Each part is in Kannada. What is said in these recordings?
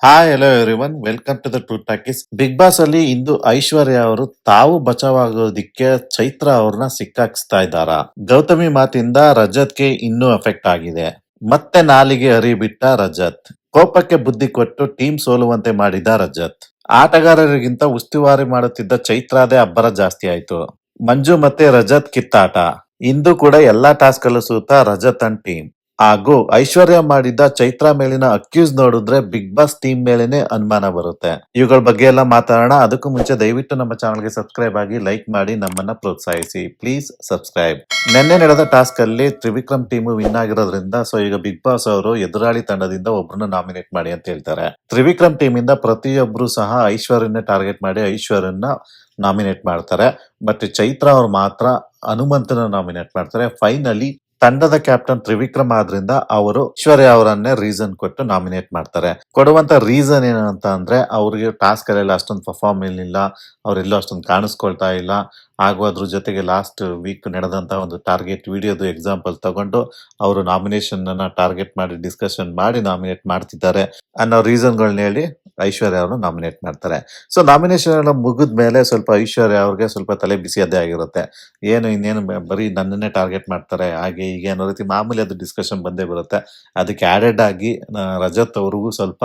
Hi hello everyone welcome to the True Talkies. Bigg Boss ಅಲ್ಲಿ ಇಂದು ಐಶ್ವರ್ಯ ಅವರು ತಾವು ಬಚಾವಾಗೋದಿಕ್ಕೆ ಚೈತ್ರ ಅವ್ರನ್ನ ಸಿಕ್ಕಾಕ್ಸ್ತಾ ಇದ್ದಾರಾ? ಗೌತಮಿ ಮಾತಿಂದ ರಜತ್ಗೆ ಇನ್ನೂ ಎಫೆಕ್ಟ್ ಆಗಿದೆ. ಮತ್ತೆ ನಾಲಿಗೆ ಹರಿಬಿಟ್ಟ ರಜತ್. ಕೋಪಕ್ಕೆ ಬುದ್ಧಿ ಕೊಟ್ಟು ಟೀಮ್ ಸೋಲುವಂತೆ ಮಾಡಿದ ರಜತ್. ಆಟಗಾರರಿಗಿಂತ ಉಸ್ತುವಾರಿ ಮಾಡುತ್ತಿದ್ದ ಚೈತ್ರಾದೇ ಅಬ್ಬರ ಜಾಸ್ತಿ ಆಯ್ತು. ಮಂಜು ಮತ್ತೆ ರಜತ್ ಕಿತ್ತಾಟ. ಇಂದು ಕೂಡ ಎಲ್ಲಾ ಟಾಸ್ಕ್ ಅಲ್ಲೂ ಸೂತ ರಜತ್ ಅಂಡ್ ಟೀಮ್. ಹಾಗೂ ಐಶ್ವರ್ಯ ಮಾಡಿದ ಚೈತ್ರ ಮೇಲಿನ ಅಕ್ಯೂಸ್ ನೋಡಿದ್ರೆ ಬಿಗ್ ಬಾಸ್ ಟೀಮ್ ಮೇಲೇನೆ ಅನುಮಾನ ಬರುತ್ತೆ. ಇವುಗಳ ಬಗ್ಗೆ ಎಲ್ಲ ಮಾತಾಡೋಣ. ಅದಕ್ಕೂ ಮುಂಚೆ ದಯವಿಟ್ಟು ನಮ್ಮ ಚಾನಲ್ಗೆ ಸಬ್ಸ್ಕ್ರೈಬ್ ಆಗಿ, ಲೈಕ್ ಮಾಡಿ, ನಮ್ಮನ್ನ ಪ್ರೋತ್ಸಾಹಿಸಿ. Please subscribe. ನಿನ್ನೆ ನಡೆದ ಟಾಸ್ಕ್ ಅಲ್ಲಿ ತ್ರಿವಿಕ್ರಮ್ ಟೀಮ್ ವಿನ್ ಆಗಿರೋದ್ರಿಂದ ಸೊ ಈಗ ಬಿಗ್ ಬಾಸ್ ಅವರು ಎದುರಾಳಿ ತಂಡದಿಂದ ಒಬ್ಬರನ್ನ ನಾಮಿನೇಟ್ ಮಾಡಿ ಅಂತ ಹೇಳ್ತಾರೆ. ತ್ರಿವಿಕ್ರಮ್ ಟೀಮ್ ಇಂದ ಪ್ರತಿಯೊಬ್ರು ಸಹ ಐಶ್ವರ್ಯನ ಟಾರ್ಗೆಟ್ ಮಾಡಿ ಐಶ್ವರ್ಯನ ನಾಮಿನೇಟ್ ಮಾಡ್ತಾರೆ. ಬಟ್ ಚೈತ್ರ ಅವ್ರು ಮಾತ್ರ ಹನುಮಂತನ ನಾಮಿನೇಟ್ ಮಾಡ್ತಾರೆ. ಫೈನಲಿ ತಂಡದ ಕ್ಯಾಪ್ಟನ್ ತ್ರಿವಿಕ್ರಮ್ ಆದ್ರಿಂದ ಅವರು ಐಶ್ವರ್ಯ ಅವರನ್ನೇ ರೀಸನ್ ಕೊಟ್ಟು ನಾಮಿನೇಟ್ ಮಾಡ್ತಾರೆ. ಕೊಡುವಂತ ರೀಸನ್ ಏನಂತ ಅಂದ್ರೆ ಅವ್ರಿಗೆ ಟಾಸ್ಕ್ ಅಲ್ಲೆಲ್ಲ ಅಷ್ಟೊಂದು ಪರ್ಫಾರ್ಮ್ ಇಲ್ಲ, ಅವರೆಲ್ಲೂ ಅಷ್ಟೊಂದು ಕಾಣಿಸ್ಕೊಳ್ತಾ ಇಲ್ಲ. ಹಾಗೂ ಅದ್ರ ಜೊತೆಗೆ ಲಾಸ್ಟ್ ವೀಕ್ ನಡೆದಂತ ಒಂದು ಟಾರ್ಗೆಟ್ ವಿಡಿಯೋದು ಎಕ್ಸಾಂಪಲ್ ತಗೊಂಡು ಅವರು ನಾಮಿನೇಷನ್ ಅನ್ನ ಟಾರ್ಗೆಟ್ ಮಾಡಿ ಡಿಸ್ಕಷನ್ ಮಾಡಿ ನಾಮಿನೇಟ್ ಮಾಡ್ತಿದ್ದಾರೆ ಅನ್ನೋ ರೀಸನ್ಗಳನ್ನ ಹೇಳಿ ಐಶ್ವರ್ಯ ಅವರು ನಾಮಿನೇಟ್ ಮಾಡ್ತಾರೆ. ಸೊ ನಾಮಿನೇಷನ್ ಎಲ್ಲ ಮುಗಿದ ಮೇಲೆ ಸ್ವಲ್ಪ ಐಶ್ವರ್ಯ ಅವ್ರಿಗೆ ಸ್ವಲ್ಪ ತಲೆ ಬಿಸಿಯದ್ದೇ ಆಗಿರುತ್ತೆ. ಇನ್ನೇನು ಬರೀ ನನ್ನನ್ನೇ ಟಾರ್ಗೆಟ್ ಮಾಡ್ತಾರೆ ಹಾಗೆ ಹೀಗೆ ಅನ್ನೋ ರೀತಿ ಮಾಮೂಲಿ ಅದು ಡಿಸ್ಕಷನ್ ಬಂದೇ ಬರುತ್ತೆ. ಅದಕ್ಕೆ ಆಡೆಡ್ ಆಗಿ ರಜತ್ ಅವ್ರಿಗೂ ಸ್ವಲ್ಪ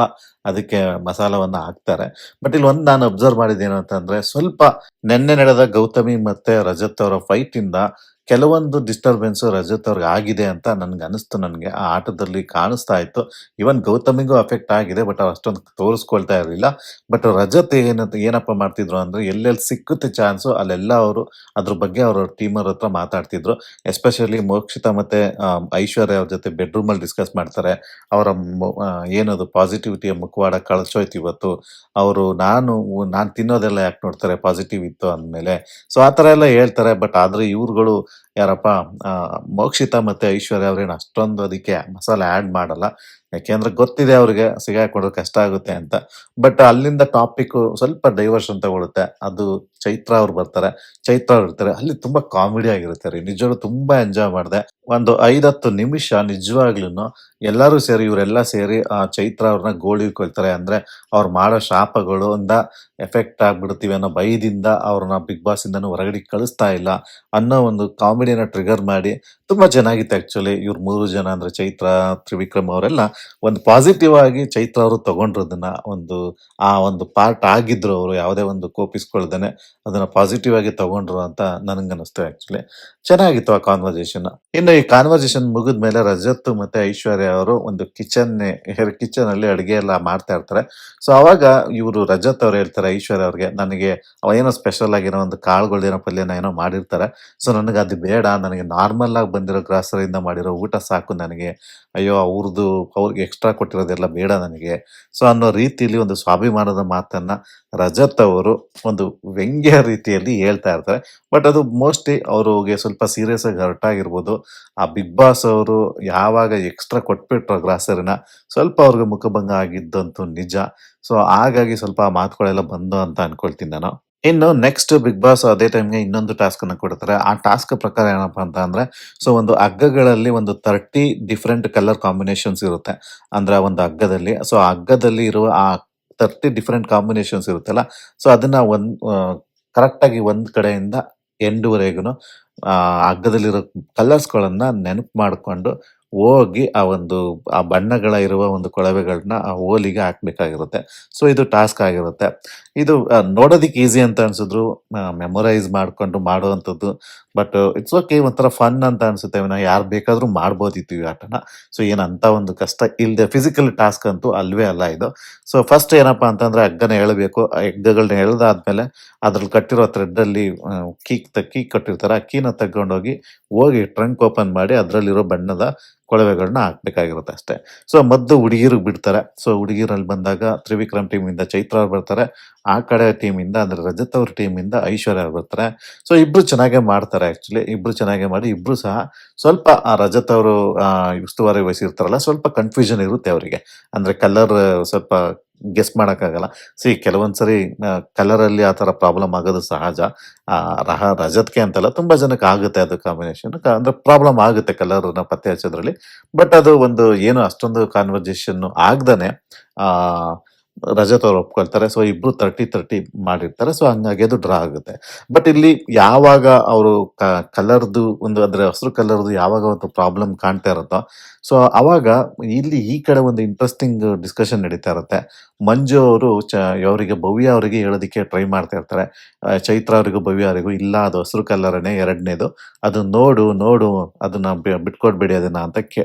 ಅದಕ್ಕೆ ಮಸಾಲವನ್ನ ಹಾಕ್ತಾರೆ. ಬಟ್ ಇಲ್ಲಿ ಒಂದು ನಾನು ಅಬ್ಸರ್ವ್ ಮಾಡಿದ್ದೇನು ಅಂತಂದ್ರೆ, ಸ್ವಲ್ಪ ನಿನ್ನೆ ನಡೆದ ಗೌತಮಿ ಮತ್ತೆ ರಜತ್ ಅವರ ಫೈಟ್ ಇಂದ ಕೆಲವೊಂದು ಡಿಸ್ಟರ್ಬೆನ್ಸ್ ರಜತ್ ಅವ್ರಿಗೆ ಆಗಿದೆ ಅಂತ ನನ್ಗೆ ಅನಿಸ್ತು. ನನಗೆ ಆ ಆಟದಲ್ಲಿ ಕಾಣಿಸ್ತಾ ಇತ್ತು. ಇವನ್ ಗೌತಮಿಗೂ ಅಫೆಕ್ಟ್ ಆಗಿದೆ, ಬಟ್ ಅವ್ರು ಅಷ್ಟೊಂದು ತೋರಿಸ್ಕೊಳ್ತಾ ಇರಲಿಲ್ಲ. ಬಟ್ ರಜತ್ ಏನಪ್ಪ ಮಾಡ್ತಿದ್ರು ಅಂದ್ರೆ, ಎಲ್ಲೆಲ್ಲಿ ಸಿಕ್ಕುತ್ತೆ ಚಾನ್ಸು ಅಲ್ಲೆಲ್ಲ ಅವರು ಅದ್ರ ಬಗ್ಗೆ ಅವರ ಟೀಮರ್ ಹತ್ರ ಮಾತಾಡ್ತಿದ್ರು. ಎಸ್ಪೆಷಲಿ ಮೋಕ್ಷಿತಾ ಮತ್ತೆ ಐಶ್ವರ್ಯ ಅವ್ರ ಜೊತೆ ಬೆಡ್ರೂಮ್ ಅಲ್ಲಿ ಡಿಸ್ಕಸ್ ಮಾಡ್ತಾರೆ. ಅವರ ಏನದು ಪಾಸಿಟಿವಿಟಿಯ ಮುಖವಾಡ ಕಳ್ಸೋಯ್ತು ಇವತ್ತು. ಅವರು ನಾನು ತಿನ್ನೋದೆಲ್ಲ ಯಾಕೆ ನೋಡ್ತಾರೆ, ಪಾಸಿಟಿವ್ ಇತ್ತು ಅಂದಮೇಲೆ. ಸೊ ಆ ಥರ ಎಲ್ಲ ಹೇಳ್ತಾರೆ. ಬಟ್ ಆದ್ರೆ ಇವ್ರುಗಳು ಯಾರಪ್ಪ, ಮೋಕ್ಷಿತಾ ಮತ್ತೆ ಐಶ್ವರ್ಯ ಅವ್ರೇನು ಅಷ್ಟೊಂದು ಅದಕ್ಕೆ ಮಸಾಲೆ ಆ್ಯಡ್ ಮಾಡಲ್ಲ. ಯಾಕೆಂದ್ರೆ ಗೊತ್ತಿದೆ ಅವ್ರಿಗೆ ಸಿಗಾಕೊಂಡ್ರೆ ಕಷ್ಟ ಆಗುತ್ತೆ ಅಂತ. ಬಟ್ ಅಲ್ಲಿಂದ ಟಾಪಿಕ್ ಸ್ವಲ್ಪ ಡೈವರ್ಷನ್ ತಗೊಳುತ್ತೆ. ಅದು ಚೈತ್ರ ಅವ್ರು ಬರ್ತಾರೆ, ಚೈತ್ರ ಅವ್ರು ಇರ್ತಾರೆ. ಅಲ್ಲಿ ತುಂಬಾ ಕಾಮಿಡಿ ಆಗಿರುತ್ತೆ ರೀ. ನಿಜವಾಗ್ಲೂ ತುಂಬಾ ಎಂಜಾಯ್ ಮಾಡಿದೆ. ಒಂದು 5-10 ನಿಮಿಷ ನಿಜವಾಗ್ಲೂ ಎಲ್ಲರೂ ಸೇರಿ, ಇವರೆಲ್ಲ ಸೇರಿ ಆ ಚೈತ್ರ ಅವ್ರನ್ನ ಗೋಳಿಕೊಳ್ತಾರೆ. ಅಂದ್ರೆ ಅವ್ರು ಮಾಡೋ ಶಾಪಗಳು ಎಫೆಕ್ಟ್ ಆಗ್ಬಿಡ್ತೀವಿ ಅನ್ನೋ ಭಯದಿಂದ ಅವ್ರನ್ನ ಬಿಗ್ ಬಾಸ್ ಇಂದನೂ ಹೊರಗಡೆ ಕಳಿಸ್ತಾ ಇಲ್ಲ ಅನ್ನೋ ಒಂದು ಕಾಮಿಡಿನ ಟ್ರಿಗರ್ ಮಾಡಿ ತುಂಬಾ ಚೆನ್ನಾಗಿತ್ತು. ಆಕ್ಚುಲಿ ಇವ್ರು 3 ಜನ ಅಂದ್ರೆ ಚೈತ್ರ, ತ್ರಿವಿಕ್ರಮ್ ಅವರೆಲ್ಲ ಒಂದು ಪಾಸಿಟಿವ್ ಆಗಿ ಚೈತ್ರ ಅವರು ತಗೊಂಡ್ರದನ್ನ ಒಂದು ಪಾರ್ಟ್ ಆಗಿದ್ರು. ಅವರು ಯಾವುದೇ ಒಂದು ಕೋಪಿಸ್ಕೊಳ್ದೇನೆ ಅದನ್ನ ಪಾಸಿಟಿವ್ ಆಗಿ ತಗೊಂಡ್ರು ಅಂತ ನನಗನ್ನಿಸ್ತು. ಆಕ್ಚುಲಿ ಚೆನ್ನಾಗಿತ್ತು ಆ ಕಾನ್ವರ್ಸೇಷನ್. ಇನ್ನು ಈ ಕಾನ್ವರ್ಸೇಷನ್ ಮುಗಿದ್ಮೇಲೆ ರಜತ್ ಮತ್ತೆ ಐಶ್ವರ್ಯ ಅವರು ಒಂದು ಕಿಚನ್ ಅಲ್ಲಿ ಅಡಿಗೆ ಎಲ್ಲ ಮಾಡ್ತಾ ಇರ್ತಾರೆ. ಸೊ ಅವಾಗ ಇವರು ರಜತ್ ಅವ್ರು ಹೇಳ್ತಾರೆ ಐಶ್ವರ್ಯ ಅವ್ರಿಗೆ, ನನಗೆ ಏನೋ ಸ್ಪೆಷಲ್ ಆಗಿರೋ ಒಂದು ಕಾಳುಗಳೇನೋ ಪಲ್ಯನ ಏನೋ ಮಾಡಿರ್ತಾರೆ. ಸೊ ನನಗೆ ಅದು ಬೇಡ, ನನಗೆ ನಾರ್ಮಲ್ ಆಗಿ ಬಂದಿರೋ ಗ್ರಾಸರಿಯಿಂದ ಮಾಡಿರೋ ಊಟ ಸಾಕು ನನಗೆ. ಅಯ್ಯೋ ಅವ್ರಿಗೆ ಎಕ್ಸ್ಟ್ರಾ ಕೊಟ್ಟಿರೋದೆಲ್ಲ ಬೇಡ ನನಗೆ. ಸೊ ಅನ್ನೋ ರೀತಿಯಲ್ಲಿ ಒಂದು ಸ್ವಾಭಿಮಾನದ ಮಾತನ್ನ ರಜತ್ ಅವರು ಒಂದು ವ್ಯಂಗ್ಯ ರೀತಿಯಲ್ಲಿ ಹೇಳ್ತಾ ಇರ್ತಾರೆ. ಬಟ್ ಅದು ಮೋಸ್ಟ್ಲಿ ಅವ್ರಿಗೆ ಸ್ವಲ್ಪ ಸೀರಿಯಸ್ ಆಗಿ ಹರ್ಟ್ ಆಗಿರ್ಬೋದು. ಆ ಬಿಗ್ ಬಾಸ್ ಅವರು ಯಾವಾಗ ಎಕ್ಸ್ಟ್ರಾ ಕೊಟ್ಬಿಟ್ರೋ ಗ್ರಾಸರಿನ, ಸ್ವಲ್ಪ ಅವ್ರಿಗೆ ಮುಖಭಂಗ ಆಗಿದ್ದಂತೂ ನಿಜ. ಸೊ ಹಾಗಾಗಿ ಸ್ವಲ್ಪ ಆ ಮಾತುಗಳೆಲ್ಲ ಬಂದು ಅಂತ ಅನ್ಕೊಳ್ತೀನಿ ನಾನು. ಇನ್ನು ನೆಕ್ಸ್ಟ್ ಬಿಗ್ ಬಾಸ್ ಅದೇ ಟೈಮ್ಗೆ ಇನ್ನೊಂದು ಟಾಸ್ಕ್ ಅನ್ನ ಕೊಡ್ತಾರೆ. ಆ ಟಾಸ್ಕ್ ಪ್ರಕಾರ ಏನಪ್ಪಾ ಅಂತ ಅಂದ್ರೆ, ಸೊ ಒಂದು ಹಗ್ಗಗಳಲ್ಲಿ ಒಂದು 30 ಡಿಫ್ರೆಂಟ್ ಕಲರ್ ಕಾಂಬಿನೇಷನ್ಸ್ ಇರುತ್ತೆ. ಅಂದ್ರೆ ಒಂದು ಹಗ್ಗದಲ್ಲಿ, ಸೊ ಆ ಹಗ್ಗದಲ್ಲಿ ಇರುವ ಆ 30 ಡಿಫ್ರೆಂಟ್ ಕಾಂಬಿನೇಷನ್ಸ್ ಇರುತ್ತಲ್ಲ, ಸೊ ಅದನ್ನ ಕರೆಕ್ಟ್ ಆಗಿ ಒಂದ್ ಕಡೆಯಿಂದ ಎಂಡ್ವರೆಗೂ ಹಗ್ಗದಲ್ಲಿರೋ ಕಲರ್ಸ್ಗಳನ್ನ ನೆನಪು ಮಾಡಿಕೊಂಡು ಹೋಗಿ ಆ ಬಣ್ಣಗಳ ಇರುವ ಒಂದು ಕೊಳವೆಗಳನ್ನ ಆ ಹೋಲಿಗೆ ಹಾಕ್ಬೇಕಾಗಿರುತ್ತೆ. ಸೊ ಇದು ಟಾಸ್ಕ್ ಆಗಿರುತ್ತೆ. ಇದು ನೋಡೋದಿಕ್ಕೆ ಈಸಿ ಅಂತ ಅನ್ಸಿದ್ರು, ಮೆಮೊರೈಸ್ ಮಾಡ್ಕೊಂಡು ಮಾಡುವಂಥದ್ದು. ಬಟ್ ಇಟ್ಸ್ ಓಕೆ, ಒಂಥರ ಫನ್ ಅಂತ ಅನ್ಸುತ್ತೆ. ಯಾರು ಬೇಕಾದ್ರೂ ಮಾಡ್ಬೋದಿತ್ತು ಈ ಆಟನ. ಸೊ ಏನಂತ ಒಂದು ಕಷ್ಟ ಇಲ್ಲದೆ ಫಿಸಿಕಲ್ ಟಾಸ್ಕ್ ಅಂತೂ ಅಲ್ವೇ ಅಲ್ಲ ಇದು. ಸೊ ಫಸ್ಟ್ ಏನಪ್ಪಾ ಅಂತಂದ್ರೆ, ಹಗ್ಗನ ಎಳಬೇಕು. ಆ ಹಗ್ಗಗಳನ್ನ ಎಳೆದಾದ್ಮೇಲೆ ಅದ್ರಲ್ಲಿ ಕಟ್ಟಿರೋ ಥ್ರೆಡ್ ಅಲ್ಲಿ ಕೀ ಕಟ್ಟಿರ್ತಾರೆ. ಆ ಕೀನ ಹೋಗಿ ಟ್ರಂಕ್ ಓಪನ್ ಮಾಡಿ ಅದರಲ್ಲಿರೋ ಬಣ್ಣದ ಕೊಳವೆಗಳನ್ನ ಹಾಕ್ಬೇಕಾಗಿರುತ್ತೆ ಅಷ್ಟೇ. ಸೊ ಹುಡುಗಿರಿಗೆ ಬಿಡ್ತಾರೆ. ಸೊ ಹುಡುಗಿರಲ್ಲಿ ಬಂದಾಗ ತ್ರಿವಿಕ್ರಮ್ ಟೀಮ್ ಇಂದ ಚೈತ್ರ ಅವ್ರು ಬರ್ತಾರೆ. ಆ ಕಡೆ ಟೀಮ್ ಇಂದ ಅಂದ್ರೆ ರಜತ್ ಅವ್ರ ಟೀಮ್ ಇಂದ ಐಶ್ವರ್ಯ ಅವ್ರು ಬರ್ತಾರೆ. ಸೊ ಇಬ್ರು ಚೆನ್ನಾಗೇ ಮಾಡ್ತಾರೆ. ಆಕ್ಚುಲಿ ಇಬ್ರು ಚೆನ್ನಾಗೇ ಮಾಡಿ, ಇಬ್ರು ಸಹ ಸ್ವಲ್ಪ ಆ ರಜತ್ ಅವರು ಉಸ್ತುವಾರಿ ವಹಿಸಿರ್ತಾರಲ್ಲ, ಸ್ವಲ್ಪ ಕನ್ಫ್ಯೂಷನ್ ಇರುತ್ತೆ ಅವರಿಗೆ. ಅಂದ್ರೆ ಕಲರ್ ಸ್ವಲ್ಪ ಗೆಸ್ ಮಾಡಕ್ಕಾಗಲ್ಲ. ಕೆಲವೊಂದ್ಸರಿ ಕಲರ್ ಅಲ್ಲಿ ಆ ತರ ಪ್ರಾಬ್ಲಮ್ ಆಗೋದು ಸಹಜ. ರಜತ್ಗೆ ಅಂತಲ್ಲ, ತುಂಬಾ ಜನಕ್ಕೆ ಆಗುತ್ತೆ ಅದು ಕಾಂಬಿನೇಷನ್. ಅಂದ್ರೆ ಪ್ರಾಬ್ಲಮ್ ಆಗುತ್ತೆ ಕಲರ್ ನ ಪತ್ತೆ ಹಚ್ಚೋದ್ರಲ್ಲಿ. ಬಟ್ ಅದು ಒಂದು ಏನು ಅಷ್ಟೊಂದು ಕಾನ್ವರ್ಜೇಷನ್ ಆಗ್ದಾನೆ ಆ ರಜತ್ ಅವ್ರು ಒಪ್ಕೊಳ್ತಾರೆ. ಸೊ ಇಬ್ರು 30-30 ಮಾಡಿರ್ತಾರೆ. ಸೊ ಹಂಗಾಗಿ ಅದು ಡ್ರಾ ಆಗುತ್ತೆ. ಬಟ್ ಇಲ್ಲಿ ಯಾವಾಗ ಅವರು ಕಲರ್‌ದು ಒಂದು ಅಂದ್ರೆ ಹಸ್ರು ಕಲರ್‌ದು ಯಾವಾಗ ಒಂದು ಪ್ರಾಬ್ಲಮ್ ಕಾಣ್ತಾ ಇರುತ್ತೋ, ಸೊ ಅವಾಗ ಇಲ್ಲಿ ಈ ಕಡೆ ಒಂದು ಇಂಟ್ರೆಸ್ಟಿಂಗ್ ಡಿಸ್ಕಷನ್ ನಡೀತಾ ಇರುತ್ತೆ. ಮಂಜು ಅವರು ಅವರಿಗೆ ಭವ್ಯ ಅವರಿಗೆ ಹೇಳೋದಕ್ಕೆ ಟ್ರೈ ಮಾಡ್ತಾ ಇರ್ತಾರೆ. ಚೈತ್ರ ಅವರಿಗೂ ಭವ್ಯ ಅವರಿಗೂ ಇಲ್ಲ ಅದು ಹಸ್ರು ಕಲರನೇ 2ನೇದು. ಅದು ನೋಡು, ನೋಡು ಅದನ್ನ ಬಿಟ್ಕೊಡ್ಬೇಡಿ ಅದನ್ನ ಅಂತ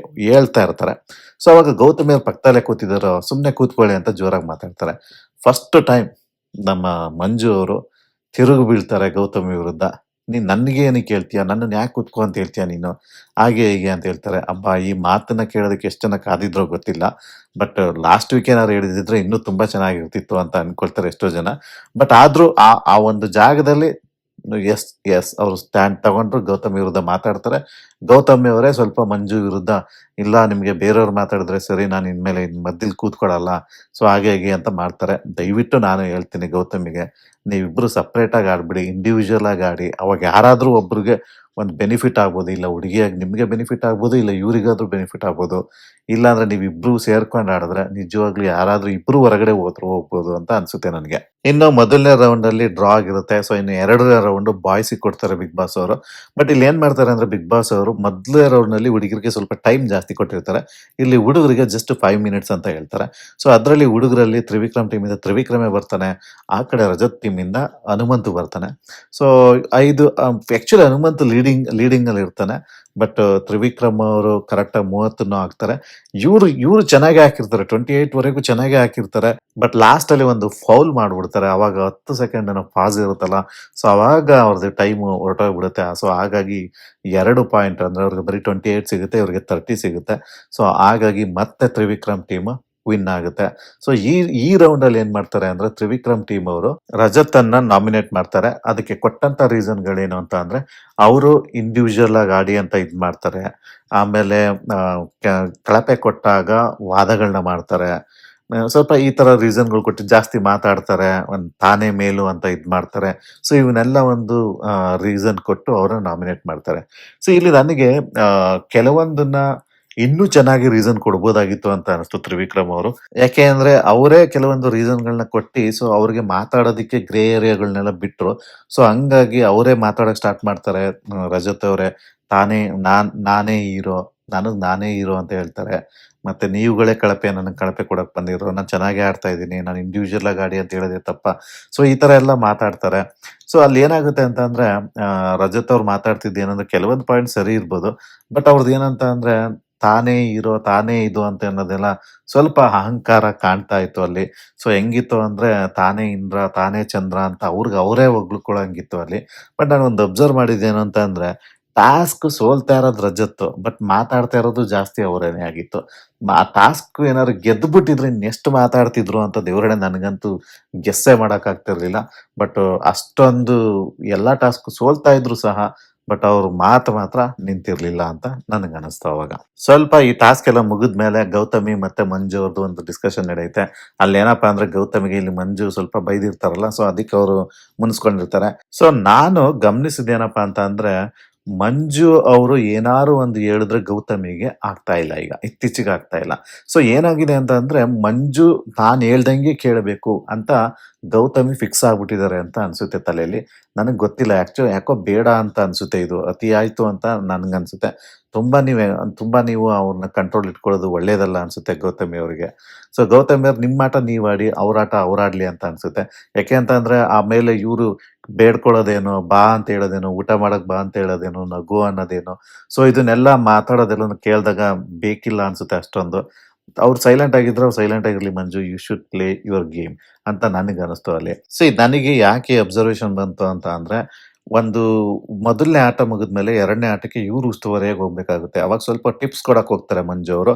ಹೇಳ್ತಾ ಇರ್ತಾರೆ. ಸೊ ಅವಾಗ ಗೌತಮಿ ಅವ್ರು ಪಕ್ಕದಲ್ಲೇ ಕೂತಿದಾರೆ. ಸುಮ್ನೆ ಕೂತ್ಕೊಳ್ಳಿ ಅಂತ ಜೋರಾಗಿ ಮಾತಾಡ್ತಾರೆ. ಫಸ್ಟ್ ಟೈಮ್ ನಮ್ಮ ಮಂಜು ಅವರು ತಿರುಗಿ ಬೀಳ್ತಾರೆ ಗೌತಮಿ ವಿರುದ್ಧ. "ನೀನ್ ನನ್ಗೆ ಏನಕ್ಕೆ ಕೇಳ್ತೀಯ? ನನ್ನನ್ನ ಯಾಕೆ ಕೂತ್ಕೋ ಅಂತ ಹೇಳ್ತೀಯ ನೀನು?" ಹಾಗೆ ಹೀಗೆ ಅಂತ ಹೇಳ್ತಾರೆ. ಅಬ್ಬಾ! ಈ ಮಾತನ್ನ ಕೇಳೋದಕ್ಕೆ ಎಷ್ಟು ಜನ ಕಾದಿದ್ರೋ ಗೊತ್ತಿಲ್ಲ. ಬಟ್ ಲಾಸ್ಟ್ ವೀಕ್ ಏನಾದ್ರು ಹೇಳಿದಿದ್ರೆ ಇನ್ನೂ ತುಂಬಾ ಚೆನ್ನಾಗಿರ್ತಿತ್ತು ಅಂತ ಅನ್ಕೊಳ್ತಾರೆ ಎಷ್ಟೋ ಜನ. ಬಟ್ ಆದ್ರೂ ಆ ಆ ಒಂದು ಜಾಗದಲ್ಲಿ ಯೆಸ್, ಯೆಸ್ ಅವ್ರು ಸ್ಟ್ಯಾಂಡ್ ತಗೊಂಡ್ರು. ಗೌತಮಿ ವಿರುದ್ಧ ಮಾತಾಡ್ತಾರೆ. ಗೌತಮಿ ಅವರೇ ಸ್ವಲ್ಪ ಮಂಜು ವಿರುದ್ಧ, "ಇಲ್ಲ ನಿಮ್ಗೆ ಬೇರೆಯವ್ರು ಮಾತಾಡಿದ್ರೆ ಸರಿ. ನಾನು ಇನ್ಮೇಲೆ ಮಧ್ಯದಲ್ಲಿ ಕೂತ್ಕೊಳ್ಳಲ್ಲ." ಸೊ ಹಾಗೆ ಹೀಗೆ ಅಂತ ಮಾಡ್ತಾರೆ. ದಯವಿಟ್ಟು ನಾನು ಹೇಳ್ತೀನಿ ಗೌತಮಿಗೆ, ನೀವಿಬ್ರು ಸಪರೇಟ್ ಆಗಿ ಆಡ್ಬಿಡಿ. ಇಂಡಿವಿಜುವಲ್ ಆಗಿ ಆಡಿ. ಅವಾಗ ಯಾರಾದ್ರೂ ಒಬ್ರಿಗೆ ಒಂದು ಬೆನಿಫಿಟ್ ಆಗ್ಬೋದು. ಇಲ್ಲ ಹುಡುಗಿಯಾಗಿ ನಿಮ್ಗೆ ಬೆನಿಫಿಟ್ ಆಗ್ಬೋದು. ಇಲ್ಲ ಇವ್ರಿಗಾದ್ರೂ ಬೆನಿಫಿಟ್ ಆಗ್ಬೋದು. ಇಲ್ಲಾಂದ್ರೆ ನೀವಿಬ್ರು ಸೇರ್ಕೊಂಡು ಆಡಿದ್ರೆ ನಿಜವಾಗ್ಲೂ ಯಾರಾದ್ರೂ ಇಬ್ರು ಹೊರಗಡೆ ಹೋಗ್ಬೋದು ಅಂತ ಅನ್ಸುತ್ತೆ ನನಗೆ. ಇನ್ನು ಮೊದಲನೇ ರೌಂಡ್ ಅಲ್ಲಿ ಡ್ರಾ ಆಗಿರುತ್ತೆ. ಸೊ ಇನ್ನು 2ನೇ ರೌಂಡ್ ಬಾಯ್ಸಿಗೆ ಕೊಡ್ತಾರೆ ಬಿಗ್ ಬಾಸ್ ಅವರು. ಬಟ್ ಇಲ್ಲಿ ಏನ್ ಮಾಡ್ತಾರೆ ಅಂದ್ರೆ ಬಿಗ್ ಬಾಸ್ ಅವರು ಮೊದಲನೇ ರೌಂಡ್ ನಲ್ಲಿ ಹುಡುಗರಿಗೆ ಸ್ವಲ್ಪ ಟೈಮ್ ಜಾಸ್ತಿ ಕೊಟ್ಟಿರ್ತಾರೆ. ಇಲ್ಲಿ ಹುಡುಗರಿಗೆ ಜಸ್ಟ್ 5 ಮಿನಿಟ್ಸ್ ಅಂತ ಹೇಳ್ತಾರೆ. ಸೊ ಅದರಲ್ಲಿ ಹುಡುಗರಲ್ಲಿ ತ್ರಿವಿಕ್ರಮ್ ಟೀಮ್ ಇಂದ ತ್ರಿವಿಕ್ರಮೇ ಬರ್ತಾನೆ. ಆ ಕಡೆ ರಜತ್ ಟೀಮ್ ಇಂದ ಹನುಮಂತು ಬರ್ತಾನೆ. ಸೊ 5 ಆಕ್ಚುಲಿ ಹನುಮಂತ್ ಲೀಡಿಂಗ್ ಅಲ್ಲಿ ಇರ್ತಾನೆ. ಬಟ್ ತ್ರಿವಿಕ್ರಮ್ ಅವರು ಕರೆಕ್ಟ್ ಆಗಿ 30 ಹಾಕ್ತಾರೆ. ಇವ್ರು ಚೆನ್ನಾಗಿ ಹಾಕಿರ್ತಾರೆ. 28 ವರೆಗೂ ಚೆನ್ನಾಗಿ ಹಾಕಿರ್ತಾರೆ. ಬಟ್ ಲಾಸ್ಟ್ ಅಲ್ಲಿ ಒಂದು ಫೌಲ್ ಮಾಡ್ಬಿಡ್ತಾರೆ. ಅವಾಗ 10 ಸೆಕೆಂಡ್ ಏನೋ ಪಾಸ್ ಇರುತ್ತಲ್ಲ. ಸೊ ಅವಾಗ ಅವ್ರದ್ದು ಟೈಮ್ ಹೊರಟೋಗ್ಬಿಡುತ್ತೆ. ಸೊ ಹಾಗಾಗಿ 2 ಪಾಯಿಂಟ್ ಅಂದ್ರೆ ಅವ್ರಿಗೆ ಬರೀ 28 ಸಿಗುತ್ತೆ. ಇವ್ರಿಗೆ 30 ಸಿಗುತ್ತೆ. ಸೊ ಹಾಗಾಗಿ ಮತ್ತೆ ತ್ರಿವಿಕ್ರಮ್ ಟೀಮ್ ವಿನ್ ಆಗುತ್ತೆ. ಸೊ ಈ ರೌಂಡ್ ಅಲ್ಲಿ ಏನ್ ಮಾಡ್ತಾರೆ ಅಂದ್ರೆ ತ್ರಿವಿಕ್ರಮ್ ಟೀಮ್ ಅವರು ರಜತ್ ಅನ್ನ ನಾಮಿನೇಟ್ ಮಾಡ್ತಾರೆ. ಅದಕ್ಕೆ ಕೊಟ್ಟಂತ ರೀಸನ್ ಗಳೇನು ಅಂತ ಅಂದ್ರೆ ಅವರು ಇಂಡಿವಿಜುವಲ್ ಆಗಿ ಆಡಿ ಅಂತ ಇದ್ ಮಾಡ್ತಾರೆ. ಆಮೇಲೆ ಕಳಪೆ ಕೊಟ್ಟಾಗ ವಾದಗಳನ್ನ ಮಾಡ್ತಾರೆ. ಸ್ವಲ್ಪ ಈ ತರ ರೀಸನ್ಗಳು ಕೊಟ್ಟು ಜಾಸ್ತಿ ಮಾತಾಡ್ತಾರೆ. ಒಂದ್ ತಾನೇ ಮೇಲು ಅಂತ ಇದ್ ಮಾಡ್ತಾರೆ. ಸೊ ಇವನ್ನೆಲ್ಲ ಒಂದು ರೀಸನ್ ಕೊಟ್ಟು ಅವ್ರನ್ನ ನಾಮಿನೇಟ್ ಮಾಡ್ತಾರೆ. ಸೊ ಇಲ್ಲಿ ನನಗೆ ಕೆಲವೊಂದನ್ನ ಇನ್ನೂ ಚೆನ್ನಾಗಿ ರೀಸನ್ ಕೊಡ್ಬೋದಾಗಿತ್ತು ಅಂತ ಅನಿಸ್ತು ತ್ರಿವಿಕ್ರಮ್ ಅವರು. ಯಾಕೆ ಅಂದ್ರೆ ಅವರೇ ಕೆಲವೊಂದು ರೀಸನ್‌ಗಳನ್ನ ಕೊಟ್ಟಿ, ಸೊ ಅವ್ರಿಗೆ ಮಾತಾಡೋದಕ್ಕೆ ಗ್ರೇ ಏರಿಯಾಗಳನ್ನೆಲ್ಲ ಬಿಟ್ರು. ಸೊ ಹಂಗಾಗಿ ಅವರೇ ಮಾತಾಡಕ್ ಸ್ಟಾರ್ಟ್ ಮಾಡ್ತಾರೆ. ರಜತ್ ಅವರೇ ನಾನೇ ಹೀರೋ, ನಾನೇ ಹೀರೋ ಅಂತ ಹೇಳ್ತಾರೆ. ಮತ್ತೆ ನೀವುಗಳೇ ಕಳಪೆ, ನನಗೆ ಕಳಪೆ ಕೊಡಕ್ ಬಂದಿರೋ, ನಾನು ಚೆನ್ನಾಗೇ ಆಡ್ತಾ ಇದ್ದೀನಿ, ನಾನು ಇಂಡಿವಿಜುವಲ್ ಆಗಿ ಆಡಿ ಅಂತ ಹೇಳೋದೇ ತಪ್ಪಾ? ಸೊ ಈ ತರ ಎಲ್ಲ ಮಾತಾಡ್ತಾರೆ. ಸೊ ಅಲ್ಲಿ ಏನಾಗುತ್ತೆ ಅಂತ ಅಂದ್ರೆ ರಜತ್ ಅವ್ರು ಮಾತಾಡ್ತಿದ್ದು ಏನಂದ್ರೆ ಕೆಲವೊಂದು ಪಾಯಿಂಟ್ ಸರಿ ಇರ್ಬೋದು. ಬಟ್ ಅವ್ರದ್ದು ಏನಂತ ಅಂದ್ರೆ ತಾನೇ ಹೀರೋ, ತಾನೇ ಇದು ಅಂತ ಅನ್ನೋದೆಲ್ಲ ಸ್ವಲ್ಪ ಅಹಂಕಾರ ಕಾಣ್ತಾ ಇತ್ತು ಅಲ್ಲಿ. ಸೊ ಹೆಂಗಿತ್ತು ಅಂದ್ರೆ ತಾನೇ ಇಂದ್ರ, ತಾನೇ ಚಂದ್ರ ಅಂತ ಅವ್ರಿಗೆ ಅವರೇ ಹೊಗಳ್ಕೊಳ್ಳೋಂಗಿತ್ತು ಅಲ್ಲಿ. ಬಟ್ ನಾನು ಒಂದು ಅಬ್ಸರ್ವ್ ಮಾಡಿದ್ದೇನು ಅಂತ ಅಂದ್ರೆ ಟಾಸ್ಕ್ ಸೋಲ್ತಾ ಇರೋದು ರಜತ್ತು. ಬಟ್ ಮಾತಾಡ್ತಾ ಇರೋದು ಜಾಸ್ತಿ ಅವರೇನೆ ಆಗಿತ್ತು. ಆ ಟಾಸ್ಕ್ ಏನಾದ್ರು ಗೆದ್ದು ಬಿಟ್ಟಿದ್ರೆ ಇನ್ನೆಷ್ಟು ಮಾತಾಡ್ತಿದ್ರು ಅಂತ ದೇವರೇ ನನಗಂತೂ ಗೆಸ್ಸೇ ಮಾಡಕ್ ಆಗ್ತಿರ್ಲಿಲ್ಲ. ಬಟ್ ಅಷ್ಟೊಂದು ಎಲ್ಲಾ ಟಾಸ್ಕ್ ಸೋಲ್ತಾ ಇದ್ರು ಸಹ ಬಟ್ ಅವ್ರ ಮಾತು ಮಾತ್ರ ನಿಂತಿರ್ಲಿಲ್ಲ ಅಂತ ನನಗೆ ಅನಿಸ್ತು ಅವಾಗ. ಸ್ವಲ್ಪ ಈ ಟಾಸ್ಕ್ ಎಲ್ಲ ಮುಗಿದ್ಮೇಲೆ ಗೌತಮಿ ಮತ್ತೆ ಮಂಜು ಅವ್ರದ್ದು ಒಂದು ಡಿಸ್ಕಷನ್ ನಡೆಯುತ್ತೆ. ಅಲ್ಲಿ ಏನಪ್ಪಾ ಅಂದ್ರೆ ಗೌತಮಿಗೆ ಇಲ್ಲಿ ಮಂಜು ಸ್ವಲ್ಪ ಬೈದಿರ್ತಾರಲ್ಲ, ಸೊ ಅದಕ್ಕೆ ಅವರು ಮುನ್ಸ್ಕೊಂಡಿರ್ತಾರೆ. ಸೊ ನಾನು ಗಮನಿಸಿದ್ದೇನಪ್ಪಾ ಅಂತ ಅಂದ್ರೆ ಮಂಜು ಅವರು ಏನಾರು ಒಂದು ಹೇಳಿದ್ರೆ ಗೌತಮಿಗೆ ಆಗ್ತಾ ಇಲ್ಲ ಈಗ. ಇತ್ತೀಚೆಗೆ ಆಗ್ತಾ ಇಲ್ಲ. ಸೊ ಏನಾಗಿದೆ ಅಂತ ಅಂದ್ರೆ ಮಂಜು ತಾನು ಹೇಳ್ದಂಗೆ ಕೇಳಬೇಕು ಅಂತ ಗೌತಮಿ ಫಿಕ್ಸ್ ಆಗ್ಬಿಟ್ಟಿದ್ದಾರೆ ಅಂತ ಅನ್ಸುತ್ತೆ ತಲೆಯಲ್ಲಿ. ನನಗೆ ಗೊತ್ತಿಲ್ಲ ಯಾಕೋ ಬೇಡ ಅಂತ ಅನ್ಸುತ್ತೆ ಇದು. ಅತಿ ಆಯ್ತು ಅಂತ ನನ್ಗನ್ಸುತ್ತೆ. ತುಂಬಾ ನೀವು ಅವ್ರನ್ನ ಕಂಟ್ರೋಲ್ ಇಟ್ಕೊಳ್ಳೋದು ಒಳ್ಳೇದಲ್ಲ ಅನ್ಸುತ್ತೆ ಗೌತಮಿ ಅವರಿಗೆ. ಸೊ ಗೌತಮಿ ಅವ್ರು ನಿಮ್ಮ ಆಟ ನೀವ್ ಆಡಿ, ಅವ್ರ ಆಟ ಅವ್ರಾಡ್ಲಿ ಅಂತ ಅನ್ಸುತ್ತೆ. ಯಾಕೆ ಅಂತ ಅಂದ್ರೆ ಆಮೇಲೆ ಇವ್ರು ಬೇಡ್ಕೊಳ್ಳೋದೇನೋ, ಬಾ ಅಂತ ಹೇಳೋದೇನೋ, ಊಟ ಮಾಡಕ್ ಬಾ ಅಂತ ಹೇಳೋದೇನೋ, ನಗು ಅನ್ನೋದೇನೋ. ಸೊ ಇದನ್ನೆಲ್ಲ ಮಾತಾಡೋದೆಲ್ಲ ಕೇಳ್ದಾಗ ಬೇಕಿಲ್ಲ ಅನ್ಸುತ್ತೆ ಅಷ್ಟೊಂದು. ಅವ್ರು ಸೈಲೆಂಟ್ ಆಗಿದ್ರೆ ಅವ್ರು ಸೈಲೆಂಟ್ ಆಗಿರ್ಲಿ Manju, you should play your game ಅಂತ ನನಗೆ ಅನಿಸ್ತು ಅಲ್ಲಿ. ನನಗೆ ಯಾಕೆ ಅಬ್ಸರ್ವೇಷನ್ ಬಂತು ಅಂತ ಅಂದ್ರೆ ಒಂದು ಮೊದಲನೇ ಆಟ ಮುಗಿದ್ಮೇಲೆ 2ನೇ ಆಟಕ್ಕೆ ಇವ್ರು ಉಸ್ತುವಾರಿಯಾಗಿ ಹೋಗ್ಬೇಕಾಗುತ್ತೆ. ಅವಾಗ ಸ್ವಲ್ಪ ಟಿಪ್ಸ್ ಕೊಡಕ್ ಹೋಗ್ತಾರೆ ಮಂಜು ಅವರು.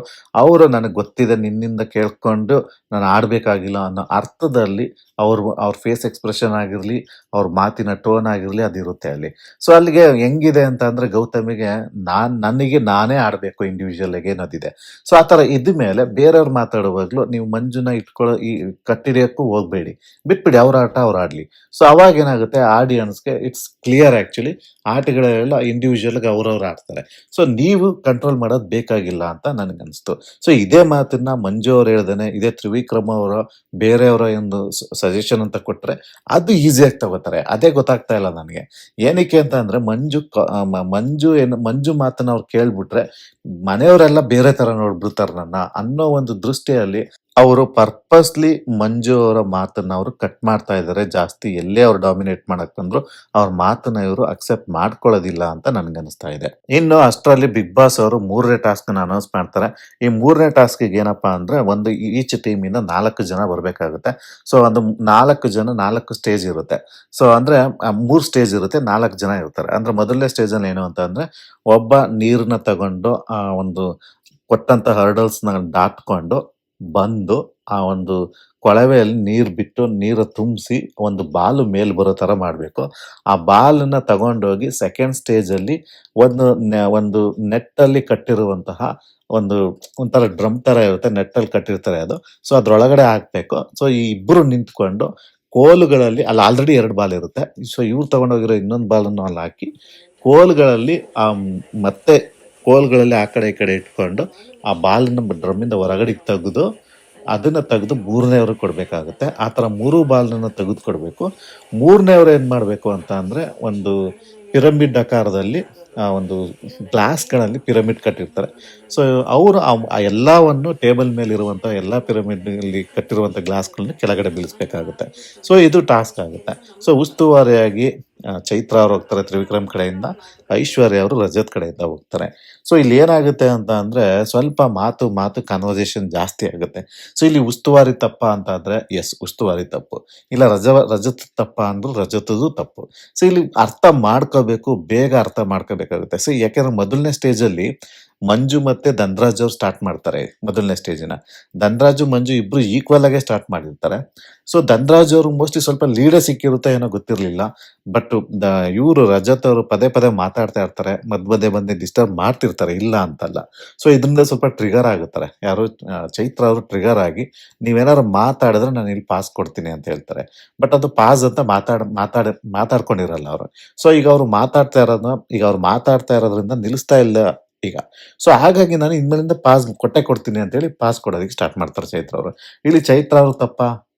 ನನಗೆ ಗೊತ್ತಿದೆ ನಿನ್ನಿಂದ ಕೇಳ್ಕೊಂಡು ನಾನು ಆಡ್ಬೇಕಾಗಿಲ್ಲ ಅನ್ನೋ ಅರ್ಥದಲ್ಲಿ ಅವ್ರ ಫೇಸ್ ಎಕ್ಸ್‌ಪ್ರೆಷನ್ ಆಗಿರ್ಲಿ, ಅವ್ರ ಮಾತಿನ ಟೋನ್ ಆಗಿರ್ಲಿ ಅದಿರುತ್ತೆ ಅಲ್ಲಿ. ಸೊ ಅಲ್ಲಿಗೆ ಹೆಂಗಿದೆ ಅಂತ ಅಂದ್ರೆ ಗೌತಮಿಗೆ ನನಗೆ ನಾನೇ ಆಡ್ಬೇಕು ಇಂಡಿವಿಜುವಲ್ ಆಗಿ ಅನ್ನೋದಿದೆ. ಸೊ ಆ ಥರ ಇದ್ಮೇಲೆ ಬೇರೆಯವ್ರು ಮಾತಾಡುವಾಗ್ಲೂ ನೀವು ಮಂಜುನ ಕಟ್ಟಿಡಿಯಕ್ಕೂ ಹೋಗ್ಬೇಡಿ. ಬಿಟ್ಬಿಡಿ ಅವ್ರ ಆಟ ಅವ್ರು ಆಡ್ಲಿ. ಸೊ ಅವಾಗೇನಾಗುತ್ತೆ ಆಡಿಯನ್ಸ್‌ಗೆ ಇಟ್ಸ್ ಕ್ಲಿಯರ್ ಆಕ್ಚುಲಿ ಆಟಗಳೆಲ್ಲ ಇಂಡಿವಿಜುವಲ್‌ಗೆ ಅವ್ರವ್ರು ಆಡ್ತಾರೆ. ಸೊ ನೀವು ಕಂಟ್ರೋಲ್ ಮಾಡೋದು ಬೇಕಾಗಿಲ್ಲ ಅಂತ ನನಗನ್ನಿಸ್ತು. ಸೊ ಇದೇ ಮಾತನ್ನ ಮಂಜು ಅವ್ರು ಹೇಳ್ದೇನೆ ಇದೇ ತ್ರಿವಿಕ್ರಮ್ ಅವರ ಬೇರೆಯವರ ಒಂದು ಸಜೆಷನ್ ಅಂತ ಕೊಟ್ರೆ ಅದು ಈಸಿಯಾಗಿ ತಗೋತಾರೆ. ಅದೇ ಗೊತ್ತಾಗ್ತಾ ಇಲ್ಲ ನನಗೆ. ಏನಕ್ಕೆ ಅಂತ ಅಂದ್ರೆ ಮಂಜು ಮಾತನ್ನ ಅವ್ರು ಕೇಳ್ಬಿಟ್ರೆ ಮನೆಯವರೆಲ್ಲ ಬೇರೆ ತರ ನೋಡ್ಬಿಡ್ತಾರೆ ನನ್ನ ಅನ್ನೋ ಒಂದು ದೃಷ್ಟಿಯಲ್ಲಿ ಅವರು ಪರ್ಪಸ್ಲಿ ಮಂಜು ಅವರ ಮಾತನ್ನ ಅವರು ಕಟ್ ಮಾಡ್ತಾ ಇದ್ದಾರೆ ಜಾಸ್ತಿ. ಎಲ್ಲೇ ಅವ್ರು ಡಾಮಿನೇಟ್ ಮಾಡಕ್ ಬಂದ್ರು ಅವ್ರ ಮಾತನ್ನ ಇವರು ಅಕ್ಸೆಪ್ಟ್ ಮಾಡ್ಕೊಳ್ಳೋದಿಲ್ಲ ಅಂತ ನನ್ಗನ್ನಿಸ್ತಾ ಇದೆ. ಇನ್ನು ಅಷ್ಟರಲ್ಲಿ ಬಿಗ್ ಬಾಸ್ ಅವರು 3ನೇ ಟಾಸ್ಕ್ ಅನೌನ್ಸ್ ಮಾಡ್ತಾರೆ. ಈ 3ನೇ ಟಾಸ್ಕ್ ಏನಪ್ಪಾ ಅಂದ್ರೆ ಒಂದು ಈಚ್ ಟೀಮ್ ಇಂದ 4 ಜನ ಬರ್ಬೇಕಾಗುತ್ತೆ. ಸೊ ಒಂದು 4 ಜನ 4 ಸ್ಟೇಜ್ ಇರುತ್ತೆ. ಸೊ ಅಂದ್ರೆ 3 ಸ್ಟೇಜ್ ಇರುತ್ತೆ, 4 ಜನ ಇರ್ತಾರೆ. ಅಂದ್ರೆ ಮೊದಲನೇ ಸ್ಟೇಜ್ ಅಲ್ಲಿ ಏನು ಅಂತ ಅಂದ್ರೆ ಒಬ್ಬ ನೀರನ್ನ ತಗೊಂಡು ಆ ಒಂದು ಕೊಟ್ಟಂತ ಹರ್ಡಲ್ಸ್ ನ ದಾಟ್ಕೊಂಡು ಬಂದು ಆ ಒಂದು ಕೊಳವೆಯಲ್ಲಿ ನೀರು ಬಿಟ್ಟು ನೀರು ತುಂಬಿಸಿ ಒಂದು ಬಾಲು ಮೇಲ್ ಬರೋ ತರ ಮಾಡ್ಬೇಕು. ಆ ಬಾಲನ್ನ ತಗೊಂಡೋಗಿ ಸೆಕೆಂಡ್ ಸ್ಟೇಜ್ ಅಲ್ಲಿ ಒಂದು ನೆಟ್ ಅಲ್ಲಿ ಕಟ್ಟಿರುವಂತಹ ಒಂಥರ ಡ್ರಮ್ ತರ ಇರುತ್ತೆ, ನೆಟ್ ಅಲ್ಲಿ ಕಟ್ಟಿರ್ತಾರೆ ಅದು. ಸೊ ಅದ್ರೊಳಗಡೆ ಹಾಕ್ಬೇಕು. ಸೊ ಈ ಇಬ್ರು ನಿಂತ್ಕೊಂಡು ಕೋಲುಗಳಲ್ಲಿ ಅಲ್ಲಿ ಆಲ್ರೆಡಿ 2 ಬಾಲ್ ಇರುತ್ತೆ. ಸೊ ಇವ್ರು ತಗೊಂಡೋಗಿರೋ ಇನ್ನೊಂದು ಬಾಲನ್ನು ಅಲ್ಲಿ ಹಾಕಿ ಕೋಲ್ಗಳಲ್ಲಿ ಮತ್ತೆ ಕೋಲ್ಗಳಲ್ಲಿ ಆ ಕಡೆ ಈ ಕಡೆ ಇಟ್ಕೊಂಡು ಆ ಬಾಲ್ನ ಡ್ರಮ್ಮಿಂದ ಹೊರಗಡೆ ತೆಗೆದು ಅದನ್ನ ತೆಗೆದು 3ನೇವ್ರಿಗೆ ಕೊಡ್ಬೇಕಾಗುತ್ತೆ. ಆ ಥರ 3 ಬಾಲ್ನ ತೆಗೆದು ಕೊಡಬೇಕು. 3ನೇವ್ರು ಏನ್ ಮಾಡಬೇಕು ಅಂತ ಅಂದ್ರೆ ಒಂದು ಪಿರಮಿಡ್ ಆಕಾರದಲ್ಲಿ ಒಂದು ಗ್ಲಾಸ್ಗಳಲ್ಲಿ ಪಿರಮಿಡ್ ಕಟ್ಟಿರ್ತಾರೆ. ಸೊ ಅವರು ಎಲ್ಲವನ್ನು ಟೇಬಲ್ ಮೇಲೆ ಇರುವಂತಹ ಎಲ್ಲಾ ಪಿರಮಿಡ್ ಅಲ್ಲಿ ಕಟ್ಟಿರುವಂತಹ ಗ್ಲಾಸ್ಗಳನ್ನ ಕೆಳಗಡೆ ಬೀಳಿಸ್ಬೇಕಾಗುತ್ತೆ. ಸೊ ಇದು ಟಾಸ್ಕ್ ಆಗುತ್ತೆ. ಸೊ ಉಸ್ತುವಾರಿಯಾಗಿ ಚೈತ್ರ ಅವ್ರು ಹೋಗ್ತಾರೆ ತ್ರಿವಿಕ್ರಮ್ ಕಡೆಯಿಂದ, ಐಶ್ವರ್ಯ ಅವರು ರಜತ್ ಕಡೆಯಿಂದ ಹೋಗ್ತಾರೆ. ಸೊ ಇಲ್ಲಿ ಏನಾಗುತ್ತೆ ಅಂತ ಅಂದ್ರೆ ಸ್ವಲ್ಪ ಮಾತು ಕನ್ವರ್ಸೇಷನ್ ಜಾಸ್ತಿ ಆಗುತ್ತೆ. ಸೊ ಇಲ್ಲಿ ಉಸ್ತುವಾರಿ ತಪ್ಪ ಅಂತ ಆದ್ರೆ ಎಸ್ ಉಸ್ತುವಾರಿ ತಪ್ಪು, ಇಲ್ಲ ರಜತ್ ತಪ್ಪ ಅಂದ್ರು ರಜತದು ತಪ್ಪು. ಸೊ ಇಲ್ಲಿ ಅರ್ಥ ಮಾಡ್ಕೋಬೇಕು, ಬೇಗ ಅರ್ಥ ಮಾಡ್ಕೋಬೇಕಾಗುತ್ತೆ. ಸೊ ಯಾಕೆಂದ್ರೆ ಮೊದಲನೇ ಸ್ಟೇಜ್ ಅಲ್ಲಿ ಮಂಜು ಮತ್ತೆ ಧನ್ರಾಜ್ ಅವ್ರು ಸ್ಟಾರ್ಟ್ ಮಾಡ್ತಾರೆ. ಮೊದಲನೇ ಸ್ಟೇಜಿನ ಧನ್ರಾಜು ಮಂಜು ಇಬ್ರು ಈಕ್ವಲ್ ಆಗೇ ಸ್ಟಾರ್ಟ್ ಮಾಡಿರ್ತಾರೆ. ಸೊ ಧನ್ರಾಜ್ ಅವರು ಮೋಸ್ಟ್ಲಿ ಸ್ವಲ್ಪ ಲೀಡೇ ಸಿಕ್ಕಿರುತ್ತೆ ಏನೋ ಗೊತ್ತಿರ್ಲಿಲ್ಲ. ಬಟ್ ಇವರು ರಜತ್ ಅವರು ಪದೇ ಪದೇ ಮಾತಾಡ್ತಾ ಇರ್ತಾರೆ, ಮಧ್ಯೆ ಬಂದು ಡಿಸ್ಟರ್ಬ್ ಮಾಡ್ತಿರ್ತಾರೆ, ಇಲ್ಲ ಅಂತಲ್ಲ. ಸೊ ಇದರಿಂದ ಸ್ವಲ್ಪ ಟ್ರಿಗರ್ ಆಗುತ್ತಾರೆ. ಯಾರು ಚೈತ್ರ ಅವರು ಟ್ರಿಗರ್ ಆಗಿ ನೀವೇನಾದ್ರು ಮಾತಾಡಿದ್ರೆ ನಾನು ಇಲ್ಲಿ ಪಾಸ್ ಕೊಡ್ತೀನಿ ಅಂತ ಹೇಳ್ತಾರೆ. ಬಟ್ ಅದು ಪಾಸ್ ಅಂತ ಮಾತಾಡ್ಕೊಂಡಿರಲ್ಲ ಅವರು. ಸೊ ಈಗ ಅವ್ರು ಮಾತಾಡ್ತಾ ಇರೋದ್ರಿಂದ ನಿಲ್ಲಿಸ್ತಾ ಇಲ್ಲ ಈಗ. ಸೊ ಹಾಗಾಗಿ ನಾನು ಇನ್ಮೇಲಿಂದ ಪಾಸ್ ಕೊಡ್ತೀನಿ ಅಂತ ಹೇಳಿ ಪಾಸ್ ಕೊಡೋದಕ್ಕೆ ಸ್ಟಾರ್ಟ್ ಮಾಡ್ತಾರೆ ಚೈತ್ರ ಅವರು. ಇಲ್ಲಿ ಚೈತ್ರ ಅವ್ರ ತಪ್ಪ?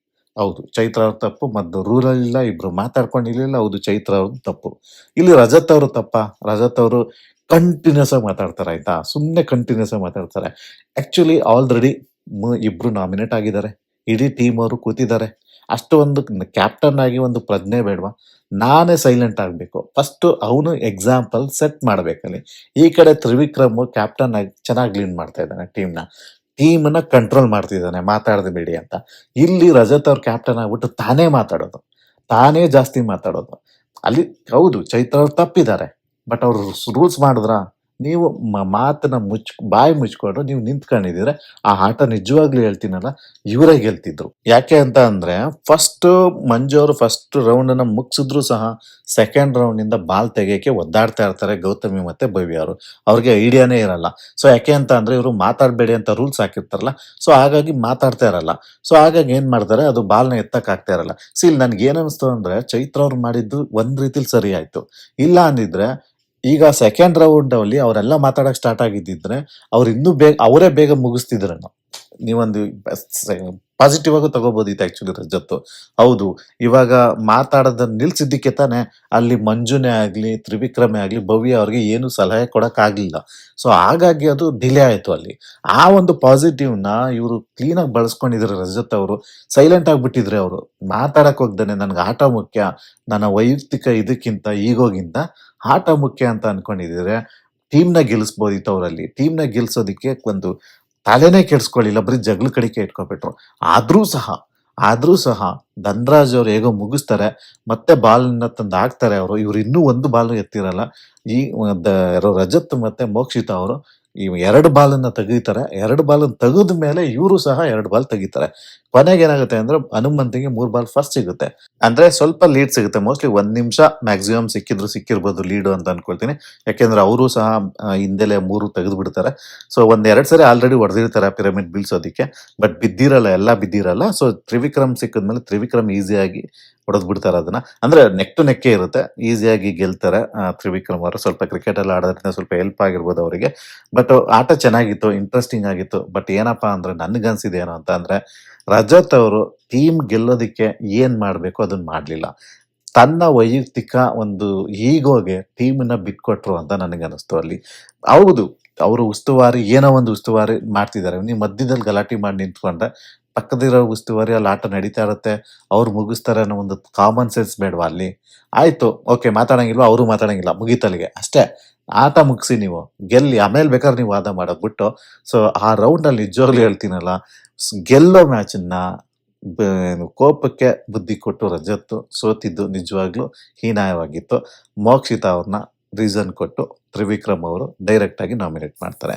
ಹೌದು ಚೈತ್ರ ಅವ್ರ ತಪ್ಪು. ಮತ್ತು ರೂರಲ್ಲಿಲ್ಲ, ಇಬ್ರು ಮಾತಾಡ್ಕೊಂಡಿರ್ಲಿಲ್ಲ, ಹೌದು ಚೈತ್ರ ಅವ್ರದ್ದು ತಪ್ಪು. ಇಲ್ಲಿ ರಜತ್ ಅವರು ತಪ್ಪ? ರಜತ್ ಅವರು ಕಂಟಿನ್ಯೂಸ್ ಆಗಿ ಮಾತಾಡ್ತಾರೆ, ಆಯ್ತಾ, ಸುಮ್ಮನೆ ಕಂಟಿನ್ಯೂಸ್ ಆಗಿ ಮಾತಾಡ್ತಾರೆ. ಆಕ್ಚುಲಿ ಆಲ್ರೆಡಿ ಇಬ್ರು ನಾಮಿನೇಟ್ ಆಗಿದ್ದಾರೆ, ಇಡೀ ಟೀಮ್ ಅವರು ಕೂತಿದ್ದಾರೆ. ಅಷ್ಟು ಒಂದು ಕ್ಯಾಪ್ಟನ್ ಆಗಿ ಒಂದು ಪ್ರಜ್ಞೆ ಬೇಡವಾ? ನಾನೇ ಸೈಲೆಂಟ್ ಆಗ್ಬೇಕು ಫಸ್ಟ್. ಅವನು ಎಕ್ಸಾಂಪಲ್ ಸೆಟ್ ಮಾಡ್ಬೇಕಲ್ಲಿ. ಈ ಕಡೆ ತ್ರಿವಿಕ್ರಮ್ ಕ್ಯಾಪ್ಟನ್ ಆಗಿ ಚೆನ್ನಾಗಿ ಲೀಡ್ ಮಾಡ್ತಾ ಇದ್ದಾನೆ ಟೀಮ್ನ ಕಂಟ್ರೋಲ್ ಮಾಡ್ತಿದ್ದಾನೆ, ಮಾತಾಡಬೇಡಿ ಅಂತ. ಇಲ್ಲಿ ರಜತ್ ಅವ್ರ ಕ್ಯಾಪ್ಟನ್ ಆಗ್ಬಿಟ್ಟು ತಾನೇ ಜಾಸ್ತಿ ಮಾತಾಡೋದು. ಅಲ್ಲಿ ಹೌದು ಚೈತ್ರ ಅವ್ರು ತಪ್ಪಿದ್ದಾರೆ, ಬಟ್ ಅವ್ರು ರೂಲ್ಸ್ ಮಾಡಿದ್ರ? ನೀವು ಮಾತನ್ನ ಬಾಯಿ ಮುಚ್ಕೊಂಡು ನೀವು ನಿಂತ್ಕೊಂಡಿದ್ರೆ ಆ ಆಟ ನಿಜವಾಗ್ಲೂ ಹೇಳ್ತೀನಲ್ಲ ಇವರೇ ಗೆಲ್ತಿದ್ರು. ಯಾಕೆ ಅಂತ ಅಂದ್ರೆ ಮಂಜು ಅವರು ಫಸ್ಟ್ ರೌಂಡ್ ಅನ್ನ ಮುಗಿಸಿದ್ರು ಸಹ ಸೆಕೆಂಡ್ ರೌಂಡ್ ಇಂದ ಬಾಲ್ ತೆಗೆಯಕ್ಕೆ ಒದ್ದಾಡ್ತಾ ಇರ್ತಾರೆ ಗೌತಮಿ ಮತ್ತೆ ಭವ್ಯ ಅವರು. ಅವ್ರಿಗೆ ಐಡಿಯಾನೇ ಇರಲ್ಲ. ಸೊ ಯಾಕೆ ಅಂತ ಅಂದ್ರೆ ಇವರು ಮಾತಾಡಬೇಡಿ ಅಂತ ರೂಲ್ಸ್ ಹಾಕಿರ್ತಾರಲ್ಲ, ಸೊ ಹಾಗಾಗಿ ಮಾತಾಡ್ತಾ ಇರಲ್ಲ. ಸೊ ಹಾಗಾಗಿ ಏನ್ ಮಾಡ್ತಾರೆ, ಅದು ಬಾಲ್ನ ಎತ್ತಕ್ ಆಗ್ತಾ ಇರಲ್ಲ. ಸೊ ಇಲ್ಲಿ ನನ್ಗೆ ಏನ್ ಅನಿಸ್ತು ಅಂದ್ರೆ ಚೈತ್ರ ಅವ್ರು ಮಾಡಿದ್ದು ಒಂದ್ ರೀತಿಲಿ ಸರಿ ಆಯ್ತು. ಇಲ್ಲ ಅಂದಿದ್ರೆ ಈಗ ಸೆಕೆಂಡ್ ರೌಂಡ್ ಅಲ್ಲಿ ಅವರೆಲ್ಲ ಮಾತಾಡಕ್ ಸ್ಟಾರ್ಟ್ ಆಗಿದ್ದಿದ್ರೆ ಅವ್ರು ಇನ್ನೂ ಅವರೇ ಬೇಗ ಮುಗಿಸ್ತಿದ್ರು. ನೀವೊಂದು ಪಾಸಿಟಿವ್ ಆಗೂ ತಗೋಬಹುದಿತ್ತು ಆಕ್ಚುಲಿ ರಜತ್ತು. ಹೌದು, ಇವಾಗ ಮಾತಾಡೋದನ್ನ ನಿಲ್ಸಿದ್ದಕ್ಕೆ ತಾನೆ ಅಲ್ಲಿ ಮಂಜುನೇ ಆಗ್ಲಿ ತ್ರಿವಿಕ್ರಮೇ ಆಗ್ಲಿ ಭವ್ಯ ಅವ್ರಿಗೆ ಏನು ಸಲಹೆ ಕೊಡಕ್ ಆಗ್ಲಿಲ್ಲ. ಸೊ ಹಾಗಾಗಿ ಅದು ಡಿಲೇ ಆಯ್ತು ಅಲ್ಲಿ. ಆ ಒಂದು ಪಾಸಿಟಿವ್ ನ ಇವರು ಕ್ಲೀನ್ ಆಗಿ ಬಳಸ್ಕೊಂಡಿದ್ರು ರಜತ್ ಅವರು. ಸೈಲೆಂಟ್ ಆಗ್ಬಿಟ್ಟಿದ್ರೆ ಅವರು ಮಾತಾಡಕ್ ಹೋಗ್ದಾನೆ ನನ್ಗೆ ಆಟ ಮುಖ್ಯ, ನನ್ನ ವೈಯಕ್ತಿಕ ಇದಕ್ಕಿಂತ ಈಗೋಗಿಂತ ಆಟ ಮುಖ್ಯ ಅಂತ ಅನ್ಕೊಂಡಿದ್ರೆ ಟೀಮ್ನ ಗೆಲ್ಲಿಸ್ಬೋದಿತ್ತು ಅವರಲ್ಲಿ. ಟೀಮ್ನ ಗೆಲ್ಸೋದಿಕ್ಕೆ ಒಂದು ತಲೆನೇ ಕೆಡ್ಸ್ಕೊಳ್ಳಿಲ್ಲ, ಬರೀ ಜಗಳ ಕಡಿಕೆ ಇಟ್ಕೊಬಿಟ್ರು. ಆದ್ರೂ ಸಹ ಧನ್ರಾಜ್ ಅವ್ರು ಹೇಗೋ ಮುಗಿಸ್ತಾರೆ, ಮತ್ತೆ ಬಾಲ್ನ ತಂದು ಹಾಕ್ತಾರೆ ಅವರು. ಇವ್ರು ಇನ್ನೂ ಒಂದು ಬಾಲ್ ಎತ್ತಿರಲ್ಲ. ಈ ರಜತ್ ಮತ್ತೆ ಮೋಕ್ಷಿತಾ ಅವರು ಈ 2 ಬಾಲನ್ನ ತೆಗೀತಾರೆ. 2 ಬಾಲನ್ನ ತೆಗೆದ ಮೇಲೆ ಇವರು ಸಹ 2 ಬಾಲ್ ತೆಗಿತಾರೆ. ಕೊನೆಗೆ ಏನಾಗುತ್ತೆ ಅಂದ್ರೆ ಹನುಮಂತಿಗೆ 3 ಬಾಲ್ ಫಸ್ಟ್ ಸಿಗುತ್ತೆ. ಅಂದ್ರೆ ಸ್ವಲ್ಪ ಲೀಡ್ ಸಿಗುತ್ತೆ. ಮೋಸ್ಟ್ಲಿ 1 ನಿಮಿಷ ಮ್ಯಾಕ್ಸಿಮಮ್ ಸಿಕ್ಕಿರ್ಬೋದು ಲೀಡು ಅಂತ ಅನ್ಕೊಳ್ತೀನಿ. ಯಾಕೆಂದ್ರೆ ಅವರು ಸಹ ಹಿಂದೆಲೆ 3 ತೆಗೆದು ಬಿಡ್ತಾರೆ. ಸೊ ಒಂದ್ 2 ಸರಿ ಆಲ್ರೆಡಿ ಹೊಡೆದಿರ್ತಾರೆ ಪಿರಮಿಡ್ ಬೀಳ್ಸೋದಿಕ್ಕೆ. ಬಟ್ ಬಿದ್ದಿರಲ್ಲ, ಎಲ್ಲ ಬಿದ್ದಿರಲ್ಲ. ಸೊ ತ್ರಿವಿಕ್ರಮ್ ಸಿಕ್ಕಿದ್ಮೇಲೆ ತ್ರಿವಿಕ್ರಮ್ ಈಸಿಯಾಗಿ ಹೊಡೆದ್ ಬಿಡ್ತಾರೆ ಅದನ್ನ. ಅಂದ್ರೆ ನೆಕ್ ಟು ನೆಕ್ಕೇ ಇರುತ್ತೆ. ಈಸಿಯಾಗಿ ಗೆಲ್ತಾರೆ ತ್ರಿವಿಕ್ರಮ್ ಅವರು. ಸ್ವಲ್ಪ ಕ್ರಿಕೆಟ್ ಎಲ್ಲ ಆಡೋದ್ರಿಂದ ಸ್ವಲ್ಪ ಹೆಲ್ಪ್ ಆಗಿರ್ಬೋದು ಅವರಿಗೆ. ಬಟ್ ಆಟ ಚೆನ್ನಾಗಿತ್ತು, ಇಂಟ್ರೆಸ್ಟಿಂಗ್ ಆಗಿತ್ತು. ಬಟ್ ಏನಪ್ಪಾ ಅಂದ್ರೆ ನನ್ಗನ್ಸಿದೆ ಏನು ಅಂತ ಅಂದ್ರೆ ರಜತ್ ಅವರು ಟೀಮ್ ಗೆಲ್ಲೋದಿಕ್ಕೆ ಏನ್ ಮಾಡ್ಬೇಕು ಅದನ್ನ ಮಾಡ್ಲಿಲ್ಲ. ತನ್ನ ವೈಯಕ್ತಿಕ ಒಂದು ಈಗೋಗೆ ಟೀಮನ್ನ ಬಿಟ್ಕೊಟ್ರು ಅಂತ ನನಗನ್ನಿಸ್ತು ಅಲ್ಲಿ. ಹೌದು, ಅವರು ಉಸ್ತುವಾರಿ ಏನೋ ಒಂದು ಉಸ್ತುವಾರಿ ಮಾಡ್ತಿದ್ದಾರೆ. ನೀವು ಮಧ್ಯದಲ್ಲಿ ಗಲಾಟೆ ಮಾಡಿ ನಿಂತ್ಕೊಂಡ್ರೆ ಪಕ್ಕದಿರೋ ಉಸ್ತುವಾರಿ ಅಲ್ಲಿ ಆಟ ನಡೀತಾ ಇರುತ್ತೆ, ಅವ್ರು ಮುಗಿಸ್ತಾರೆ ಅನ್ನೋ ಒಂದು ಕಾಮನ್ ಸೆನ್ಸ್ ಬೇಡವಾ ಅಲ್ಲಿ? ಆಯ್ತು, ಓಕೆ, ಮಾತಾಡಂಗಿಲ್ವಾ, ಅವರು ಮಾತಾಡಂಗಿಲ್ಲ, ಮುಗೀತಲ್ಲಿಗೆ ಅಷ್ಟೇ. ಆಟ ಮುಗಿಸಿ ನೀವು ಗೆಲ್ಲಿ, ಆಮೇಲೆ ಬೇಕಾದ್ರೆ ನೀವು ವಾದ ಮಾಡೋದು ಬಿಟ್ಟು. ಸೊ ಆ ರೌಂಡ್ ಅಲ್ಲಿ ನಿಜವಾಗ್ಲೂ ಹೇಳ್ತೀನಲ್ಲ, ಗೆಲ್ಲೋ ಮ್ಯಾಚನ್ನ ಕೋಪಕ್ಕೆ ಬುದ್ಧಿ ಕೊಟ್ಟು ರಜತ್ ಸೋತಿದ್ದು ನಿಜವಾಗ್ಲೂ ಹೀನಾಯವಾಗಿತ್ತು. ಮೋಕ್ಷಿತಾ ಅವ್ರನ್ನ ರೀಸನ್ ಕೊಟ್ಟು ತ್ರಿವಿಕ್ರಮ್ ಅವರು ಡೈರೆಕ್ಟ್ ಆಗಿ ನಾಮಿನೇಟ್ ಮಾಡ್ತಾರೆ.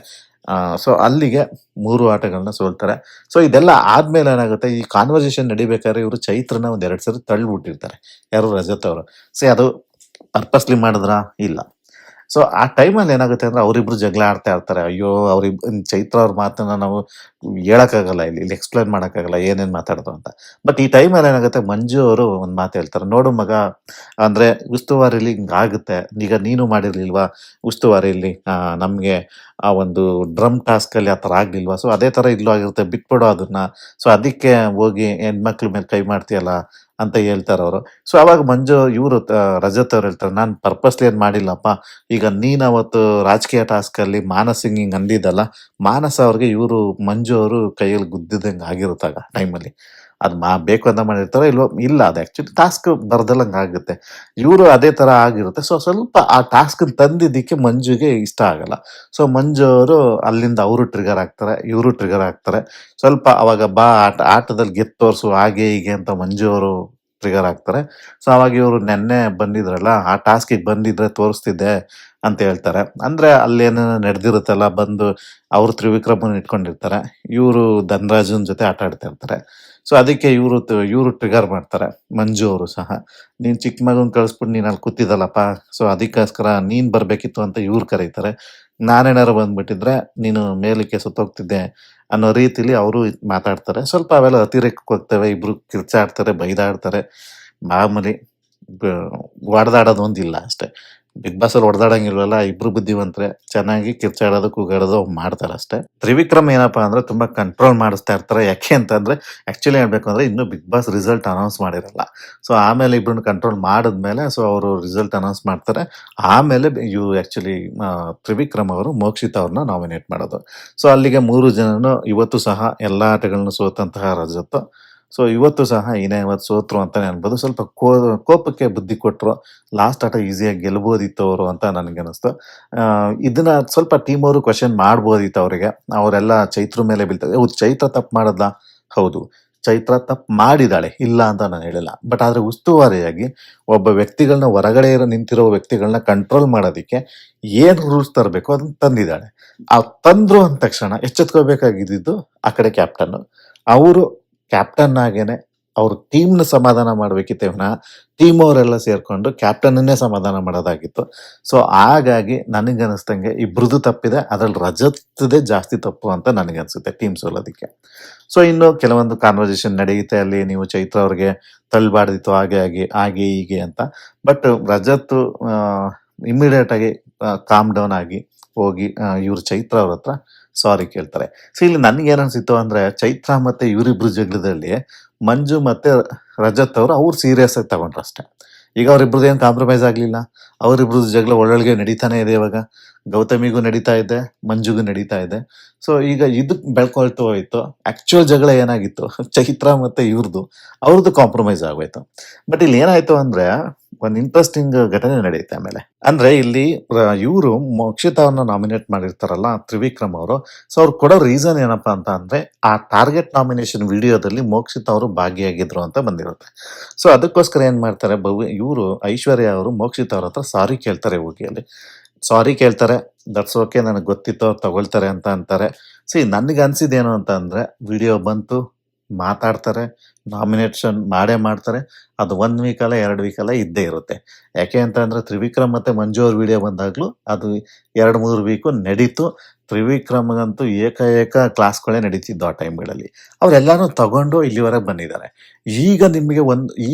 ಸೊ ಅಲ್ಲಿಗೆ 3 ಆಟಗಳನ್ನ ಸೋಲ್ತಾರೆ. ಸೊ ಇದೆಲ್ಲ ಆದ್ಮೇಲೆ ಏನಾಗುತ್ತೆ, ಈ ಕಾನ್ವರ್ಸೇಷನ್ ನಡಿಬೇಕಾದ್ರೆ ಇವರು ಚೈತ್ರನ ಒಂದ್ 2 ಸರಿ ತಳ್ಳಿಬಿಟ್ಟಿರ್ತಾರೆ, ಯಾರು ರಜತ್ ಅವರು. ಅದು ಪರ್ಪಸ್ಲಿ ಮಾಡಿದ್ರಾ? ಇಲ್ಲ. ಸೊ ಆ ಟೈಮಲ್ಲಿ ಏನಾಗುತ್ತೆ ಅಂದ್ರೆ ಅವರಿಬ್ರು ಜಗಳ ಆಡ್ತಾ ಇರ್ತಾರೆ. ಅಯ್ಯೋ, ಚೈತ್ರ ಅವ್ರ ಮಾತನ್ನ ನಾವು ಹೇಳಕ್ಕಾಗಲ್ಲ, ಇಲ್ಲಿ ಎಕ್ಸ್ಪ್ಲೈನ್ ಮಾಡಕ್ಕಾಗಲ್ಲ ಏನೇನ್ ಮಾತಾಡ್ದು ಅಂತ. ಬಟ್ ಈ ಟೈಮಲ್ಲಿ ಏನಾಗುತ್ತೆ, ಮಂಜು ಅವರು ಒಂದ್ ಮಾತು ಹೇಳ್ತಾರೆ, ನೋಡು ಮಗ, ಅಂದ್ರೆ ಉಸ್ತುವಾರಿಲಿ ಹಿಂಗಾಗುತ್ತೆ, ಈಗ ನೀನು ಮಾಡಿರ್ಲಿಲ್ವಾ ಉಸ್ತುವಾರಿಲಿ, ನಮ್ಗೆ ಆ ಒಂದು ಡ್ರಮ್ ಟಾಸ್ಕ್ ಅಲ್ಲಿ ಆತರ ಆಗ್ಲಿಲ್ವಾ? ಸೊ ಅದೇ ತರ ಇಲ್ಲೂ ಆಗಿರುತ್ತೆ, ಬಿಟ್ಬಿಡೋ ಅದನ್ನ. ಸೊ ಅದಕ್ಕೆ ಹೋಗಿ ಹೆಣ್ಮಕ್ಳ ಮೇಲೆ ಕೈ ಮಾಡ್ತೀಯಲ್ಲ ಅಂತ ಹೇಳ್ತಾರೆ ಅವರು. ಸೊ ಅವಾಗ ಮಂಜು ಇವರು ರಜತ್ ಅವ್ರು ಹೇಳ್ತಾರೆ, ನಾನು ಪರ್ಪಸ್ಲಿ ಏನ್ ಮಾಡಿಲ್ಲಪ್ಪ. ಈಗ ನೀನ್ ಅವತ್ತು ರಾಜಕೀಯ ಟಾಸ್ಕ್ ಅಲ್ಲಿ ಮಾನಸ್ ಹಿಂಗ್ ಅಂದಿದ್ದಲ್ಲ, ಮಾನಸ ಅವ್ರಿಗೆ ಇವರು ಮಂಜು ಅವರು ಕೈಯಲ್ಲಿ ಗುದ್ದಿದಂಗೆ ಆಗಿರುತ್ತಾಗ ಟೈಮಲ್ಲಿ. ಅದ್ ಬೇಕು ಅಂತ ಮಾಡಿರ್ತಾರೋ ಇಲ್ವೋ, ಇಲ್ಲ, ಅದು ಆಕ್ಚುಲಿ ಟಾಸ್ಕ್ ಬರ್ದಲ್ಲಂಗೆ ಆಗುತ್ತೆ. ಇವರು ಅದೇ ತರ ಆಗಿರುತ್ತೆ. ಸೊ ಸ್ವಲ್ಪ ಆ ಟಾಸ್ಕ್ ತಂದಿದ್ದಕ್ಕೆ ಮಂಜುಗೆ ಇಷ್ಟ ಆಗಲ್ಲ. ಸೊ ಮಂಜು ಅವರು ಅಲ್ಲಿಂದ ಅವರು ಟ್ರಿಗರ್ ಆಗ್ತಾರೆ, ಇವರು ಟ್ರಿಗರ್ ಆಗ್ತಾರೆ. ಸ್ವಲ್ಪ ಅವಾಗ ಬಾ ಆಟದಲ್ಲಿ ಗೆದ್ದು ತೋರ್ಸು ಹಾಗೆ ಹೀಗೆ ಅಂತ ಮಂಜು ಅವರು ಟ್ರಿಗರ್ ಆಗ್ತಾರೆ. ಸೊ ಅವಾಗ ಇವರು ನೆನ್ನೆ ಬಂದಿದ್ರಲ್ಲ, ಆ ಟಾಸ್ಕಿಗೆ ಬಂದಿದ್ರೆ ತೋರಿಸ್ತಿದ್ದೆ ಅಂತ ಹೇಳ್ತಾರೆ. ಅಂದ್ರೆ ಅಲ್ಲೇನು ನಡೆದಿರುತ್ತಲ್ಲ, ಬಂದು ಅವರು ತ್ರಿವಿಕ್ರಮನ್ ಇಟ್ಕೊಂಡಿರ್ತಾರೆ, ಇವರು ಧನರಾಜನ್ ಜೊತೆ ಆಟ ಆಡ್ತಾ ಇರ್ತಾರೆ. ಸೊ ಅದಕ್ಕೆ ಇವರು ಟ್ರಿಗರ್ ಮಾಡ್ತಾರೆ, ಮಂಜು ಅವರು ಸಹ. ನೀನ್ ಚಿಕ್ಕ ಮಗನ್ ಕಳಿಸ್ಬಿಟ್ಟು ನೀನ್ ಅಲ್ಲಿ ಕೂತಿದ್ದಲ್ಲಪ್ಪ, ಸೊ ಅದಕ್ಕೋಸ್ಕರ ನೀನ್ ಬರ್ಬೇಕಿತ್ತು ಅಂತ ಇವ್ರು ಕರೀತಾರೆ. ನಾನೇನಾರು ಬಂದ್ಬಿಟ್ಟಿದ್ರೆ ನೀನು ಮೇಲಕ್ಕೆ ಸುತ್ತೋಗ್ತಿದ್ದೆ ಅನ್ನೋ ರೀತಿಲಿ ಅವರು ಮಾತಾಡ್ತಾರೆ. ಸ್ವಲ್ಪ ಅವೆಲ್ಲ ಅತಿರೇಕಕ್ಕೆ ಹೋಗ್ತವೆ, ಇಬ್ರು ಕಿರ್ಚಾಡ್ತಾರೆ, ಬೈದಾಡ್ತಾರೆ, ಮಾಮೂಲಿ. ಹೊಡೆದಾಡೋದು ಒಂದಿಲ್ಲ ಅಷ್ಟೇ. ಬಿಗ್ ಬಾಸ್ ಅಲ್ಲಿ ಹೊಡೆದಾಡಂಗಿಲ್ವಲ್ಲ, ಇಬ್ರು ಬುದ್ಧಿವಂತರೆ, ಚೆನ್ನಾಗಿ ಕಿರ್ಚಾಡೋದು ಕೂಗಾಡೋದು ಮಾಡ್ತಾರೆ ಅಷ್ಟೇ. ತ್ರಿವಿಕ್ರಮ್ ಏನಪ್ಪಾ ಅಂದ್ರೆ ತುಂಬಾ ಕಂಟ್ರೋಲ್ ಮಾಡಿಸ್ತಾ ಇರ್ತಾರೆ. ಯಾಕೆ ಅಂತಂದ್ರೆ ಆಕ್ಚುಲಿ ಹೇಳ್ಬೇಕು ಅಂದ್ರೆ ಇನ್ನು ಬಿಗ್ ಬಾಸ್ ರಿಸಲ್ಟ್ ಅನೌನ್ಸ್ ಮಾಡಿರಲ್ಲ. ಸೊ ಆಮೇಲೆ ಇಬ್ರನ್ನ ಕಂಟ್ರೋಲ್ ಮಾಡಿದ್ಮೇಲೆ ಸೊ ಅವರು ರಿಸಲ್ಟ್ ಅನೌನ್ಸ್ ಮಾಡ್ತಾರೆ. ಆಮೇಲೆ ಇವು ಆಕ್ಚುಲಿ ತ್ರಿವಿಕ್ರಮ್ ಅವರು ಮೋಕ್ಷಿತಾ ಅವ್ರನ್ನ ನಾಮಿನೇಟ್ ಮಾಡೋದು. ಸೊ ಅಲ್ಲಿಗೆ 3 ಜನನು ಇವತ್ತು ಸಹ ಎಲ್ಲಾ ಆಟಗಳನ್ನು ಸೋತಂತಹ ರಜತ್. ಸೊ ಇವತ್ತು ಸಹ ಇವತ್ತು ಸೋತ್ರು ಅಂತಾನೆ ಅನ್ಬೋದು. ಸ್ವಲ್ಪ ಕೋಪಕ್ಕೆ ಬುದ್ಧಿ ಕೊಟ್ರು. ಲಾಸ್ಟ್ ಆಟ ಈಸಿಯಾಗಿ ಗೆಲ್ಬೋದಿತ್ತು ಅವರು ಅಂತ ನನಗನ್ನಿಸ್ತು. ಇದನ್ನ ಸ್ವಲ್ಪ ಟೀಮ್ ಅವರು ಕ್ವಶನ್ ಮಾಡ್ಬೋದಿತ್ತು ಅವರಿಗೆ. ಅವರೆಲ್ಲ ಚೈತ್ರ ಮೇಲೆ ಬೀಳ್ತಾರೆ. ಹೌದು, ಚೈತ್ರ ತಪ್ಪು ಮಾಡದ್ಲ? ಹೌದು, ಚೈತ್ರ ತಪ್ಪು ಮಾಡಿದಾಳೆ, ಇಲ್ಲ ಅಂತ ನಾನು ಹೇಳಿಲ್ಲ. ಬಟ್ ಆದ್ರೆ ಉಸ್ತುವಾರಿಯಾಗಿ ಒಬ್ಬ ವ್ಯಕ್ತಿಗಳನ್ನ, ಹೊರಗಡೆ ನಿಂತಿರೋ ವ್ಯಕ್ತಿಗಳನ್ನ ಕಂಟ್ರೋಲ್ ಮಾಡೋದಿಕ್ಕೆ ಏನ್ ರೂಲ್ಸ್ ತರಬೇಕು ಅದನ್ನ ತಂದಿದ್ದಾಳೆ. ಆ ತಂದ್ರು ಅಂದ ತಕ್ಷಣ ಎಚ್ಚೆತ್ಕೋಬೇಕಾಗಿದ್ದು ಆ ಕಡೆ ಕ್ಯಾಪ್ಟನ್. ಅವರು ಕ್ಯಾಪ್ಟನ್ ಆಗೇನೆ ಅವ್ರ ಟೀಮ್ನ ಸಮಾಧಾನ ಮಾಡ್ಬೇಕಿತ್ತೆ ವಿನಃ ಟೀಮ್ ಅವರೆಲ್ಲ ಸೇರ್ಕೊಂಡು ಕ್ಯಾಪ್ಟನ್ನೇ ಸಮಾಧಾನ ಮಾಡೋದಾಗಿತ್ತು. ಸೊ ಹಾಗಾಗಿ ನನಗನ್ನಿಸ್ದಂಗೆ ಇಬ್ರದ್ದು ತಪ್ಪಿದೆ, ಅದ್ರಲ್ಲಿ ರಜತ್ದೇ ಜಾಸ್ತಿ ತಪ್ಪು ಅಂತ ನನಗನ್ಸುತ್ತೆ ಟೀಮ್ ಸೋಲೋದಕ್ಕೆ. ಸೊ ಇನ್ನು ಕೆಲವೊಂದು ಕಾನ್ವರ್ಸೇಷನ್ ನಡೆಯುತ್ತೆ ಅಲ್ಲಿ, ನೀವು ಚೈತ್ರ ಅವ್ರಿಗೆ ತಳ್ಳಬಾರ್ದಿತ್ತು ಹಾಗೆ ಹೀಗೆ ಅಂತ. ಬಟ್ ರಜತ್ ಇಮಿಡಿಯೇಟ್ ಆಗಿ ಕಾಮ್ ಡೌನ್ ಆಗಿ ಹೋಗಿ ಇವ್ರು ಚೈತ್ರ ಅವ್ರ ಹತ್ರ ಸಾರಿ ಕೇಳ್ತಾರೆ. ಸೊ ಇಲ್ಲಿ ನನ್ಗೆ ಅನ್ಸಿತ್ತು ಅಂದ್ರೆ ಚೈತ್ರ ಮತ್ತೆ ಇವರಿಬ್ರು ಜಗಳದಲ್ಲಿ ಮಂಜು ಮತ್ತೆ ರಜತ್ ಅವ್ರು ಸೀರಿಯಸ್ ಆಗಿ ತಗೊಂಡ್ರು ಅಷ್ಟೇ. ಈಗ ಅವ್ರಿಬ್ರದ್ದು ಏನ್ ಕಾಂಪ್ರಮೈಸ್ ಆಗ್ಲಿಲ್ಲ. ಅವರಿಬ್ರದ್ದು ಜಗಳ ಒಳ್ಳೊಳಗೆ ನಡೀತಾನೆ ಇದೆ. ಇವಾಗ ಗೌತಮಿಗೂ ನಡೀತಾ ಇದೆ, ಮಂಜುಗೂ ನಡೀತಾ ಇದೆ. ಸೊ ಈಗ ಇದಕ್ ಬೆಳ್ಕೊಳ್ತಾ ಹೋಯ್ತು. ಆಕ್ಚುಯಲ್ ಜಗಳ ಏನಾಗಿತ್ತು, ಚೈತ್ರ ಮತ್ತೆ ಅವ್ರದ್ದು ಕಾಂಪ್ರಮೈಸ್ ಆಗೋಯ್ತು. ಬಟ್ ಇಲ್ಲಿ ಏನಾಯ್ತು ಅಂದ್ರೆ ಒಂದ್ ಇಂಟ್ರೆಸ್ಟಿಂಗ್ ಘಟನೆ ನಡೆಯುತ್ತೆ ಆಮೇಲೆ. ಅಂದ್ರೆ ಇಲ್ಲಿ ಇವರು ಮೋಕ್ಷಿತಾ ಅವ್ರನ್ನ ನಾಮಿನೇಟ್ ಮಾಡಿರ್ತಾರಲ್ಲ ತ್ರಿವಿಕ್ರಮ್ ಅವರು. ಸೊ ಅವ್ರು ಕೊಡೋ ರೀಸನ್ ಏನಪ್ಪಾ ಅಂತ ಅಂದ್ರೆ ಆ ಟಾರ್ಗೆಟ್ ನಾಮಿನೇಷನ್ ವಿಡಿಯೋದಲ್ಲಿ ಮೋಕ್ಷಿತಾ ಅವರು ಭಾಗಿಯಾಗಿದ್ರು ಅಂತ ಬಂದಿರುತ್ತೆ. ಸೊ ಅದಕ್ಕೋಸ್ಕರ ಏನ್ ಮಾಡ್ತಾರೆ, ಇವರು ಐಶ್ವರ್ಯ ಅವರು ಮೋಕ್ಷಿತಾ ಅವ್ರ ಹತ್ರ ಸಾರಿ ಕೇಳ್ತಾರೆ ಹೋಗಿ ಅಲ್ಲಿ. ಸಾರಿ ಕೇಳ್ತಾರೆ. ದಟ್ಸ್ ಓಕೆ, ನನಗೆ ಗೊತ್ತಿತ್ತು ಅವ್ರು ತಗೊಳ್ತಾರೆ ಅಂತ ಅಂತಾರೆ. ನನಗೆ ಅನ್ಸಿದ್ದೇನು ಅಂತ ಅಂದ್ರೆ, ವಿಡಿಯೋ ಬಂತು, ಮಾತಾಡ್ತಾರೆ, ನಾಮಿನೇಷನ್ ಮಾಡೇ ಮಾಡ್ತಾರೆ. ಅದು 1 ವೀಕ್ ಅಲ್ಲ 2 ವೀಕ್ ಅಲ್ಲ ಇದ್ದೇ ಇರುತ್ತೆ. ಯಾಕೆ ಅಂತ ಅಂದ್ರೆ ತ್ರಿವಿಕ್ರಮ್ ಮತ್ತೆ ಮಂಜು ಅವ್ರ ವಿಡಿಯೋ ಬಂದಾಗ್ಲೂ ಅದು 2-3 ವೀಕು ನಡೀತು. ತ್ರಿವಿಕ್ರಮ್ಗಂತೂ ಏಕ ಕ್ಲಾಸ್ಗಳೇ ನಡೀತಿದ್ದು ಆ ಟೈಮ್ಗಳಲ್ಲಿ. ಅವರೆಲ್ಲಾನು ತಗೊಂಡು ಇಲ್ಲಿವರೆಗೆ ಬಂದಿದ್ದಾರೆ.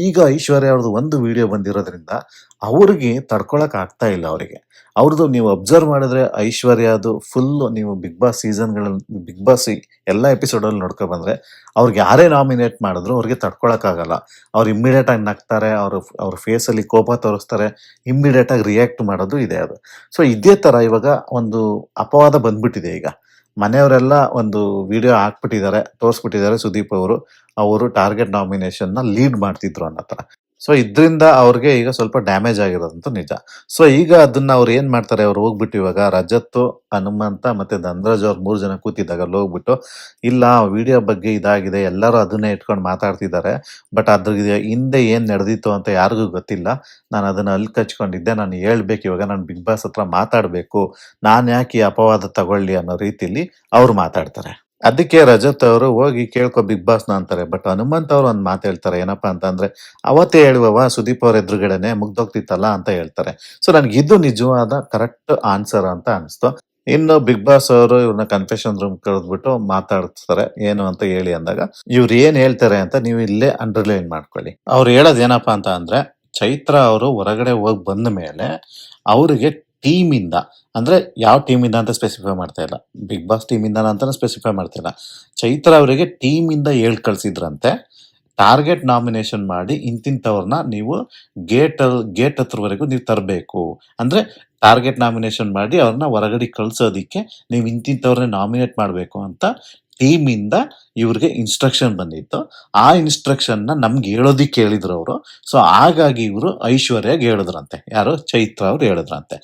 ಈಗ ಐಶ್ವರ್ಯ ಅವ್ರದ್ದು ಒಂದು ವಿಡಿಯೋ ಬಂದಿರೋದ್ರಿಂದ ಅವ್ರಿಗೆ ತಡ್ಕೊಳಕ್ ಆಗ್ತಾ ಇಲ್ಲ ಅವರಿಗೆ. ಅವ್ರದ್ದು ನೀವು ಅಬ್ಸರ್ವ್ ಮಾಡಿದ್ರೆ ಐಶ್ವರ್ಯದು ಫುಲ್ ನೀವು ಬಿಗ್ ಬಾಸ್ ಎಲ್ಲ ಎಪಿಸೋಡಲ್ಲಿ ನೋಡ್ಕೊ ಬಂದ್ರೆ ಅವ್ರಿಗೆ ಯಾರೇ ನಾಮಿನೇಟ್ ಮಾಡಿದ್ರು ಅವ್ರಿಗೆ ತಡ್ಕೊಳಕ್ಕಾಗಲ್ಲ. ಅವ್ರು ಇಮ್ಮಿಡಿಯೇಟ್ ಆಗಿ ನಗ್ತಾರೆ, ಅವ್ರ ಫೇಸ್ ಅಲ್ಲಿ ಕೋಪ ತೋರಿಸ್ತಾರೆ, ಇಮ್ಮಿಡಿಯೇಟ್ ಆಗಿ ರಿಯಾಕ್ಟ್ ಮಾಡೋದು ಇದೆ ಅದು. ಇದೇ ತರ ಇವಾಗ ಒಂದು ಅಪವಾದ ಬಂದ್ಬಿಟ್ಟಿದೆ ಈಗ. ಮನೆಯವರೆಲ್ಲ ಒಂದು ವಿಡಿಯೋ ಹಾಕ್ಬಿಟ್ಟಿದ್ದಾರೆ, ತೋರಿಸ್ಬಿಟ್ಟಿದ್ದಾರೆ ಸುದೀಪ್ ಅವರು ಟಾರ್ಗೆಟ್ ನಾಮಿನೇಷನ್ ನ ಲೀಡ್ ಮಾಡ್ತಿದ್ರು ಅನ್ನೋ ತರ. ಇದ್ರಿಂದ ಅವ್ರಿಗೆ ಈಗ ಸ್ವಲ್ಪ ಡ್ಯಾಮೇಜ್ ಆಗಿರೋದಂತೂ ನಿಜ. ಈಗ ಅದನ್ನ ಅವ್ರು ಏನ್ ಮಾಡ್ತಾರೆ, ಅವ್ರು ಹೋಗ್ಬಿಟ್ಟು ಇವಾಗ ರಜತ್, ಹನುಮಂತ ಮತ್ತೆ ಧನರಾಜ್ ಅವ್ರು 3 ಜನ ಕೂತಿದ್ದಾಗ ಅಲ್ಲಿ ಹೋಗ್ಬಿಟ್ಟು, ಇಲ್ಲ ವಿಡಿಯೋ ಬಗ್ಗೆ ಇದಾಗಿದೆ, ಎಲ್ಲರೂ ಅದನ್ನೇ ಇಟ್ಕೊಂಡು ಮಾತಾಡ್ತಿದ್ದಾರೆ, ಬಟ್ ಅದ್ರ ಹಿಂದೆ ಏನ್ ನಡೆದಿತ್ತು ಅಂತ ಯಾರಿಗೂ ಗೊತ್ತಿಲ್ಲ. ನಾನು ಅದನ್ನ ಅಲ್ಲಿ ಕಚ್ಕೊಂಡಿದ್ದೆ, ನಾನು ಹೇಳ್ಬೇಕು, ಇವಾಗ ನಾನು ಬಿಗ್ ಬಾಸ್ ಹತ್ರ ಮಾತಾಡ್ಬೇಕು, ನಾನ್ ಯಾಕೆ ಈ ಅಪವಾದ ತಗೊಳ್ಳಿ ಅನ್ನೋ ರೀತಿಲಿ ಅವ್ರು ಮಾತಾಡ್ತಾರೆ. ಅದಕ್ಕೆ ರಜತ್ ಅವರು ಹೋಗಿ ಕೇಳ್ಕೊ ಬಿಗ್ ಬಾಸ್ನ ಅಂತಾರೆ. ಬಟ್ ಹನುಮಂತ್ ಅವ್ರು ಒಂದ್ ಮಾತು ಹೇಳ್ತಾರೆ, ಏನಪ್ಪಾ ಅಂತ ಅಂದ್ರೆ, ಅವತ್ತೇ ಹೇಳುವವ ಸುದೀಪ್ ಅವ್ರ ಎದುರುಗಡೆನೆ ಮುಗ್ದೋಗ್ತಿತ್ತಲ್ಲ ಅಂತ ಹೇಳ್ತಾರೆ. ನನಗೆ ಇದು ನಿಜವಾದ ಕರೆಕ್ಟ್ ಆನ್ಸರ್ ಅಂತ ಅನಿಸ್ತು. ಇನ್ನು ಬಿಗ್ ಬಾಸ್ ಅವರು ಇವ್ರನ್ನ ಕನ್ಫೆಷನ್ ರೂಮ್ ಕರೆದ್ಬಿಟ್ಟು ಮಾತಾಡ್ತಾರೆ, ಏನು ಅಂತ ಹೇಳಿ ಅಂದಾಗ ಇವ್ರು ಏನ್ ಹೇಳ್ತಾರೆ ಅಂತ ನೀವು ಇಲ್ಲೇ ಅಂಡರ್ಲೈನ್ ಮಾಡ್ಕೊಳ್ಳಿ. ಅವ್ರು ಹೇಳೋದ್ ಏನಪ್ಪಾ ಅಂತ ಅಂದ್ರೆ, ಚೈತ್ರ ಅವರು ಹೊರಗಡೆ ಹೋಗಿ ಬಂದ ಮೇಲೆ ಅವ್ರಿಗೆ ಟೀಮ್ ಇಂದ, ಅಂದ್ರೆ ಯಾವ ಟೀಮ್ ಇಂದ ಅಂತ ಸ್ಪೆಸಿಫೈ ಮಾಡ್ತಾ ಇಲ್ಲ, ಬಿಗ್ ಬಾಸ್ ಟೀಮ್ ಇಂದ ಅಂತಾನೆ ಸ್ಪೆಸಿಫೈ ಮಾಡ್ತಾ ಇಲ್ಲ, ಚೈತ್ರ ಅವರಿಗೆ ಟೀಮ್ ಇಂದ ಹೇಳ್ ಕಳ್ಸಿದ್ರಂತೆ, ಟಾರ್ಗೆಟ್ ನಾಮಿನೇಷನ್ ಮಾಡಿ ಇಂತಿಂತವ್ರನ್ನ ನೀವು ಗೇಟ್ ಹತ್ರವರೆಗೂ ನೀವು ತರಬೇಕು. ಅಂದ್ರೆ ಟಾರ್ಗೆಟ್ ನಾಮಿನೇಷನ್ ಮಾಡಿ ಅವ್ರನ್ನ ಹೊರಗಡೆ ಕಳ್ಸೋದಿಕ್ಕೆ ನೀವು ಇಂತಿಂತವ್ರನ್ನ ನಾಮಿನೇಟ್ ಮಾಡಬೇಕು ಅಂತ ಟೀಮ್ ಇಂದ ಇವ್ರಿಗೆ ಇನ್ಸ್ಟ್ರಕ್ಷನ್ ಬಂದಿತ್ತು. ಆ ಇನ್ಸ್ಟ್ರಕ್ಷನ್ ನ ನಮ್ಗೆ ಹೇಳೋದಿಕ್ಕೆ ಹೇಳಿದ್ರು ಅವರು. ಹಾಗಾಗಿ ಇವರು ಐಶ್ವರ್ಯಾಗ ಹೇಳಿದ್ರಂತೆ, ಯಾರು ಚೈತ್ರ ಅವ್ರು ಹೇಳಿದ್ರಂತೆ.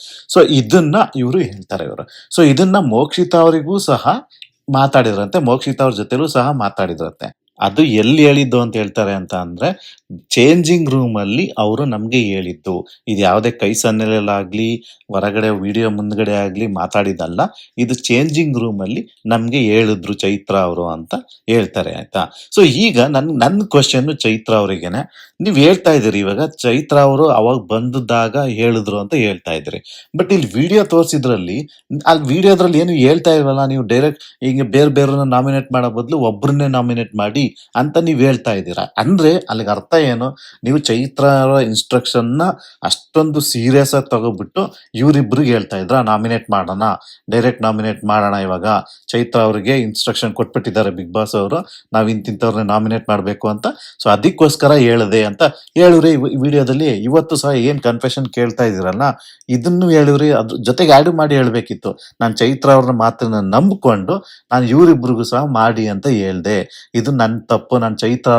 ಇದನ್ನ ಇವರು ಹೇಳ್ತಾರೆ ಇವರು. ಇದನ್ನ ಮೋಕ್ಷಿತಾ ಅವರಿಗೂ ಸಹ ಮಾತಾಡಿದ್ರಂತೆ, ಮೋಕ್ಷಿತಾ ಅವ್ರ ಜೊತೆಲೂ ಸಹ ಮಾತಾಡಿದ್ರಂತೆ. ಅದು ಎಲ್ಲಿ ಹೇಳಿದ್ದು ಅಂತ ಹೇಳ್ತಾರೆ ಅಂತ ಅಂದ್ರೆ, ಚೇಂಜಿಂಗ್ ರೂಮ್ ಅಲ್ಲಿ ಅವರು ನಮ್ಗೆ ಹೇಳಿದ್ದು. ಇದು ಯಾವುದೇ ಕೈ ಸನ್ನೆಲಾಗ್ಲಿ ಹೊರಗಡೆ ವಿಡಿಯೋ ಮುಂದ್ಗಡೆ ಆಗ್ಲಿ ಮಾತಾಡಿದಲ್ಲ, ಇದು ಚೇಂಜಿಂಗ್ ರೂಮ್ ಅಲ್ಲಿ ನಮ್ಗೆ ಹೇಳಿದ್ರು ಚೈತ್ರ ಅವರು ಅಂತ ಹೇಳ್ತಾರೆ, ಆಯ್ತಾ. ಈಗ ನನ್ ಕ್ವಶನ್ ಚೈತ್ರ ಅವರಿಗೆನೆ, ನೀವ್ ಹೇಳ್ತಾ ಇದೀರಿ ಇವಾಗ ಚೈತ್ರ ಅವರು ಅವಾಗ ಬಂದಾಗ ಹೇಳಿದ್ರು ಅಂತ ಹೇಳ್ತಾ ಇದ್ರಿ, ಬಟ್ ಇಲ್ಲಿ ವಿಡಿಯೋ ತೋರಿಸಿದ್ರಲ್ಲಿ ಅಲ್ಲಿ ವಿಡಿಯೋದ್ರಲ್ಲಿ ಏನು ಹೇಳ್ತಾ ಇಲ್ವಲ್ಲ, ನೀವು ಡೈರೆಕ್ಟ್ ಈಗ ಬೇರೆಯವ್ರನ್ನ ನಾಮಿನೇಟ್ ಮಾಡೋ ಬದಲು ಒಬ್ಬರನ್ನೇ ನಾಮಿನೇಟ್ ಮಾಡಿ ಅಂತ ನೀವ್ ಹೇಳ್ತಾ ಇದ್ದೀರಾ. ಅಂದ್ರೆ ಅಲ್ಲಿಗೆ ಅರ್ಥ ಏನು, ನೀವು ಚೈತ್ರ ಇನ್ಸ್ಟ್ರಕ್ಷನ್ ನ ಅಷ್ಟೊಂದು ಸೀರಿಯಸ್ ಆಗಿ ತಗೋಬಿಟ್ಟು ಇವ್ರಿಬ್ರಿಗೆ ಹೇಳ್ತಾ ಇದ್ರ ನಾಮಿನೇಟ್ ಮಾಡೋಣ, ಡೈರೆಕ್ಟ್ ನಾಮಿನೇಟ್ ಮಾಡೋಣ, ಇವಾಗ ಚೈತ್ರ ಅವರಿಗೆ ಇನ್ಸ್ಟ್ರಕ್ಷನ್ ಕೊಟ್ಬಿಟ್ಟಿದ್ದಾರೆ ಬಿಗ್ ಬಾಸ್ ಅವರು, ನಾವ್ ಇಂತಿಂತವ್ರನ್ನ ನಾಮಿನೇಟ್ ಮಾಡ್ಬೇಕು ಅಂತ. ಅದಕ್ಕೋಸ್ಕರ ಹೇಳಿದೆ ಅಂತ ಹೇಳಿವ್ರಿ ವಿಡಿಯೋದಲ್ಲಿ. ಇವತ್ತು ಸಹ ಏನ್ ಕನ್ಫೆಷನ್ ಕೇಳ್ತಾ ಇದೀರಲ್ಲ, ಇದನ್ನು ಹೇಳಿವ್ರಿ, ಅದ್ರ ಜೊತೆಗೆ ಆಡ್ ಮಾಡಿ ಹೇಳ್ಬೇಕಿತ್ತು, ನಾನು ಚೈತ್ರ ಅವ್ರನ್ನ ಮಾತನ್ನ ನಂಬಿಕೊಂಡು ನಾನು ಇವ್ರಿಬ್ರಿಗೂ ಸಹ ಮಾಡಿ ಅಂತ ಹೇಳ್ದೆ, ಇದು ನನ್ ತಪ್ಪು, ನಾನು ಚೈತ್ರ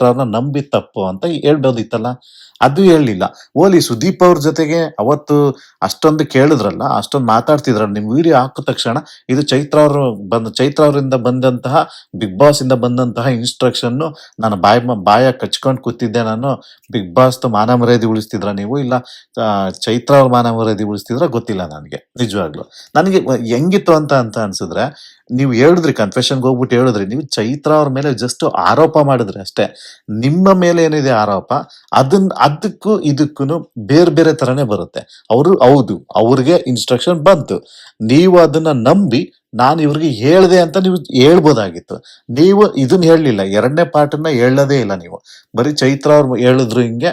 ಅವ್ರನ್ನ ನಂಬಿದ ತಪ್ಪು ಅಂತ ಹೇಳ್ಬೋದಿತ್ತಲ್ಲ, ಅದು ಹೇಳಲಿಲ್ಲ. ಓಲಿ ಸುದೀಪ್ ಅವ್ರ ಜೊತೆಗೆ ಅವತ್ತು ಅಷ್ಟೊಂದು ಕೇಳಿದ್ರಲ್ಲ, ಅಷ್ಟೊಂದು ಮಾತಾಡ್ತಿದ್ರಲ್ಲ, ನಿಮ್ ವಿಡಿಯೋ ಹಾಕಿದ ತಕ್ಷಣ ಇದು ಚೈತ್ರ ಅವರಿಂದ ಬಂದಂತಹ ಬಿಗ್ ಬಾಸ್ ಇಂದ ಬಂದಂತಹ ಇನ್ಸ್ಟ್ರಕ್ಷನ್, ನಾನು ಬಾಯ ಕಚ್ಕೊಂಡು ಕೂತಿದ್ದೆ, ನಾನು ಬಿಗ್ ಬಾಸ್ ಮಾನ ಮರ್ಯಾದೆ ಉಳಿಸ್ತಿದ್ರ ನೀವು, ಇಲ್ಲ ಚೈತ್ರ ಅವ್ರ ಮಾನ ಮರ್ಯಾದೆ ಉಳಿಸ್ತಿದ್ರ ಗೊತ್ತಿಲ್ಲ ನನಗೆ. ನಿಜವಾಗ್ಲು ನನಗೆ ಹೆಂಗಿತ್ತು ಅಂತ ಅನ್ಸಿದ್ರೆ, ನೀವು ಹೇಳಿದ್ರಿ ಕನ್ಫೆಷನ್ಗೆ ಹೋಗ್ಬಿಟ್ಟು ಹೇಳಿದ್ರಿ, ನೀವು ಚೈತ್ರ ಅವ್ರ ಮೇಲೆ ಜಸ್ಟ್ ಆರೋಪ ಮಾಡಿದ್ರಿ ಅಷ್ಟೇ. ನಿಮ್ಮ ಮೇಲೆ ಏನಿದೆ ಆರೋಪ, ಅದಕ್ಕೂ ಇದಕ್ಕೂ ಬೇರೆ ತರನೇ ಬರುತ್ತೆ. ಹೌದು ಅವ್ರಿಗೆ ಇನ್ಸ್ಟ್ರಕ್ಷನ್ ಬಂತು, ನೀವು ಅದನ್ನ ನಂಬಿ ನಾನು ಇವ್ರಿಗೆ ಹೇಳ್ದೆ ಅಂತ ನೀವು ಹೇಳ್ಬೋದಾಗಿತ್ತು. ನೀವು ಇದನ್ನ ಹೇಳಲಿಲ್ಲ, 2ನೇ ಪಾರ್ಟನ್ನ ಹೇಳದೇ ಇಲ್ಲ ನೀವು, ಬರೀ ಚೈತ್ರ ಅವ್ರು ಹೇಳಿದ್ರು ಹಿಂಗೆ.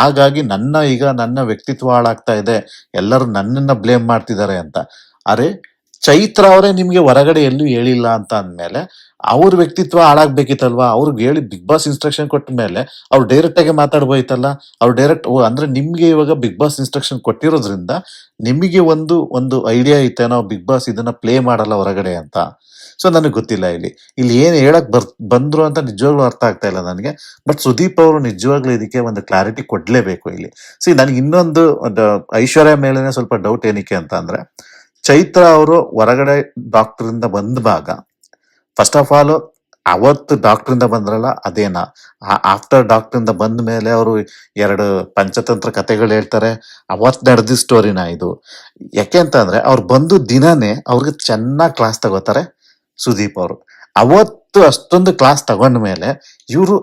ಹಾಗಾಗಿ ನನ್ನ ವ್ಯಕ್ತಿತ್ವ ಹಾಳಾಗ್ತಾ ಇದೆ, ಎಲ್ಲರೂ ನನ್ನನ್ನ ಬ್ಲೇಮ್ ಮಾಡ್ತಿದ್ದಾರೆ ಅಂತ. ಅರೆ, ಚೈತ್ರ ಅವರೇ ನಿಮ್ಗೆ ಹೊರಗಡೆ ಎಲ್ಲೂ ಹೇಳಿಲ್ಲ ಅಂತ ಅಂದ್ಮೇಲೆ ಅವ್ರ ವ್ಯಕ್ತಿತ್ವ ಹಾಳಾಗ್ಬೇಕಿತ್ತಲ್ವಾ. ಅವ್ರಿಗೆ ಹೇಳಿ ಬಿಗ್ ಬಾಸ್ ಇನ್ಸ್ಟ್ರಕ್ಷನ್ ಕೊಟ್ಟ ಮೇಲೆ ಅವ್ರು ಡೈರೆಕ್ಟ್ ಆಗಿ ಮಾತಾಡ್ಬೋಯ್ತಲ್ಲ. ಅವ್ರು ಡೈರೆಕ್ಟ್ ಅಂದ್ರೆ ನಿಮ್ಗೆ ಇವಾಗ ಬಿಗ್ ಬಾಸ್ ಇನ್ಸ್ಟ್ರಕ್ಷನ್ ಕೊಟ್ಟಿರೋದ್ರಿಂದ ನಿಮಗೆ ಒಂದು ಐಡಿಯಾ ಇತ್ತೇನೋ, ಬಿಗ್ ಬಾಸ್ ಇದನ್ನ ಪ್ಲೇ ಮಾಡಲ್ಲ ಹೊರಗಡೆ ಅಂತ. ನನಗೆ ಗೊತ್ತಿಲ್ಲ ಇಲ್ಲಿ ಏನ್ ಹೇಳಕ್ ಬಂದ್ರು ಅಂತ ನಿಜವಾಗ್ಲೂ ಅರ್ಥ ಆಗ್ತಾ ಇಲ್ಲ ನನಗೆ. ಬಟ್ ಸುದೀಪ್ ಅವರು ನಿಜವಾಗ್ಲೂ ಇದಕ್ಕೆ ಒಂದು ಕ್ಲಾರಿಟಿ ಕೊಡ್ಲೇಬೇಕು ಇಲ್ಲಿ. ನನಗೆ ಇನ್ನೊಂದು ಐಶ್ವರ್ಯ ಮೇಲೆನೆ ಸ್ವಲ್ಪ ಡೌಟ್ ಏನಕ್ಕೆ ಅಂತ ಅಂದ್ರೆ, ಚೈತ್ರ ಅವರು ಹೊರಗಡೆ ಡಾಕ್ಟರ್ ಇಂದ ಬಂದಾಗ ಫಸ್ಟ್ ಆಫ್ ಆಲ್ ಅವತ್ತು ಡಾಕ್ಟ್ರಿಂದ ಬಂದ್ರಲ್ಲ ಅದೇನಾ? ಆಫ್ಟರ್ ಡಾಕ್ಟ್ರಿಂದ ಬಂದ ಮೇಲೆ ಅವರು 2 ಪಂಚತಂತ್ರ ಕಥೆಗಳು ಹೇಳ್ತಾರೆ. ಅವತ್ತು ನಡೆದಿದ್ದ ಸ್ಟೋರಿನಾ ಇದು? ಯಾಕೆ ಅಂತ ಅಂದ್ರೆ ಅವ್ರು ಬಂದು ದಿನನೇ ಅವ್ರಿಗೆ ಚೆನ್ನಾಗಿ ಕ್ಲಾಸ್ ತಗೋತಾರೆ ಸುದೀಪ್ ಅವರು. ಅವತ್ತು ಅಷ್ಟೊಂದು ಕ್ಲಾಸ್ ತಗೊಂಡ ಮೇಲೆ ಇವರು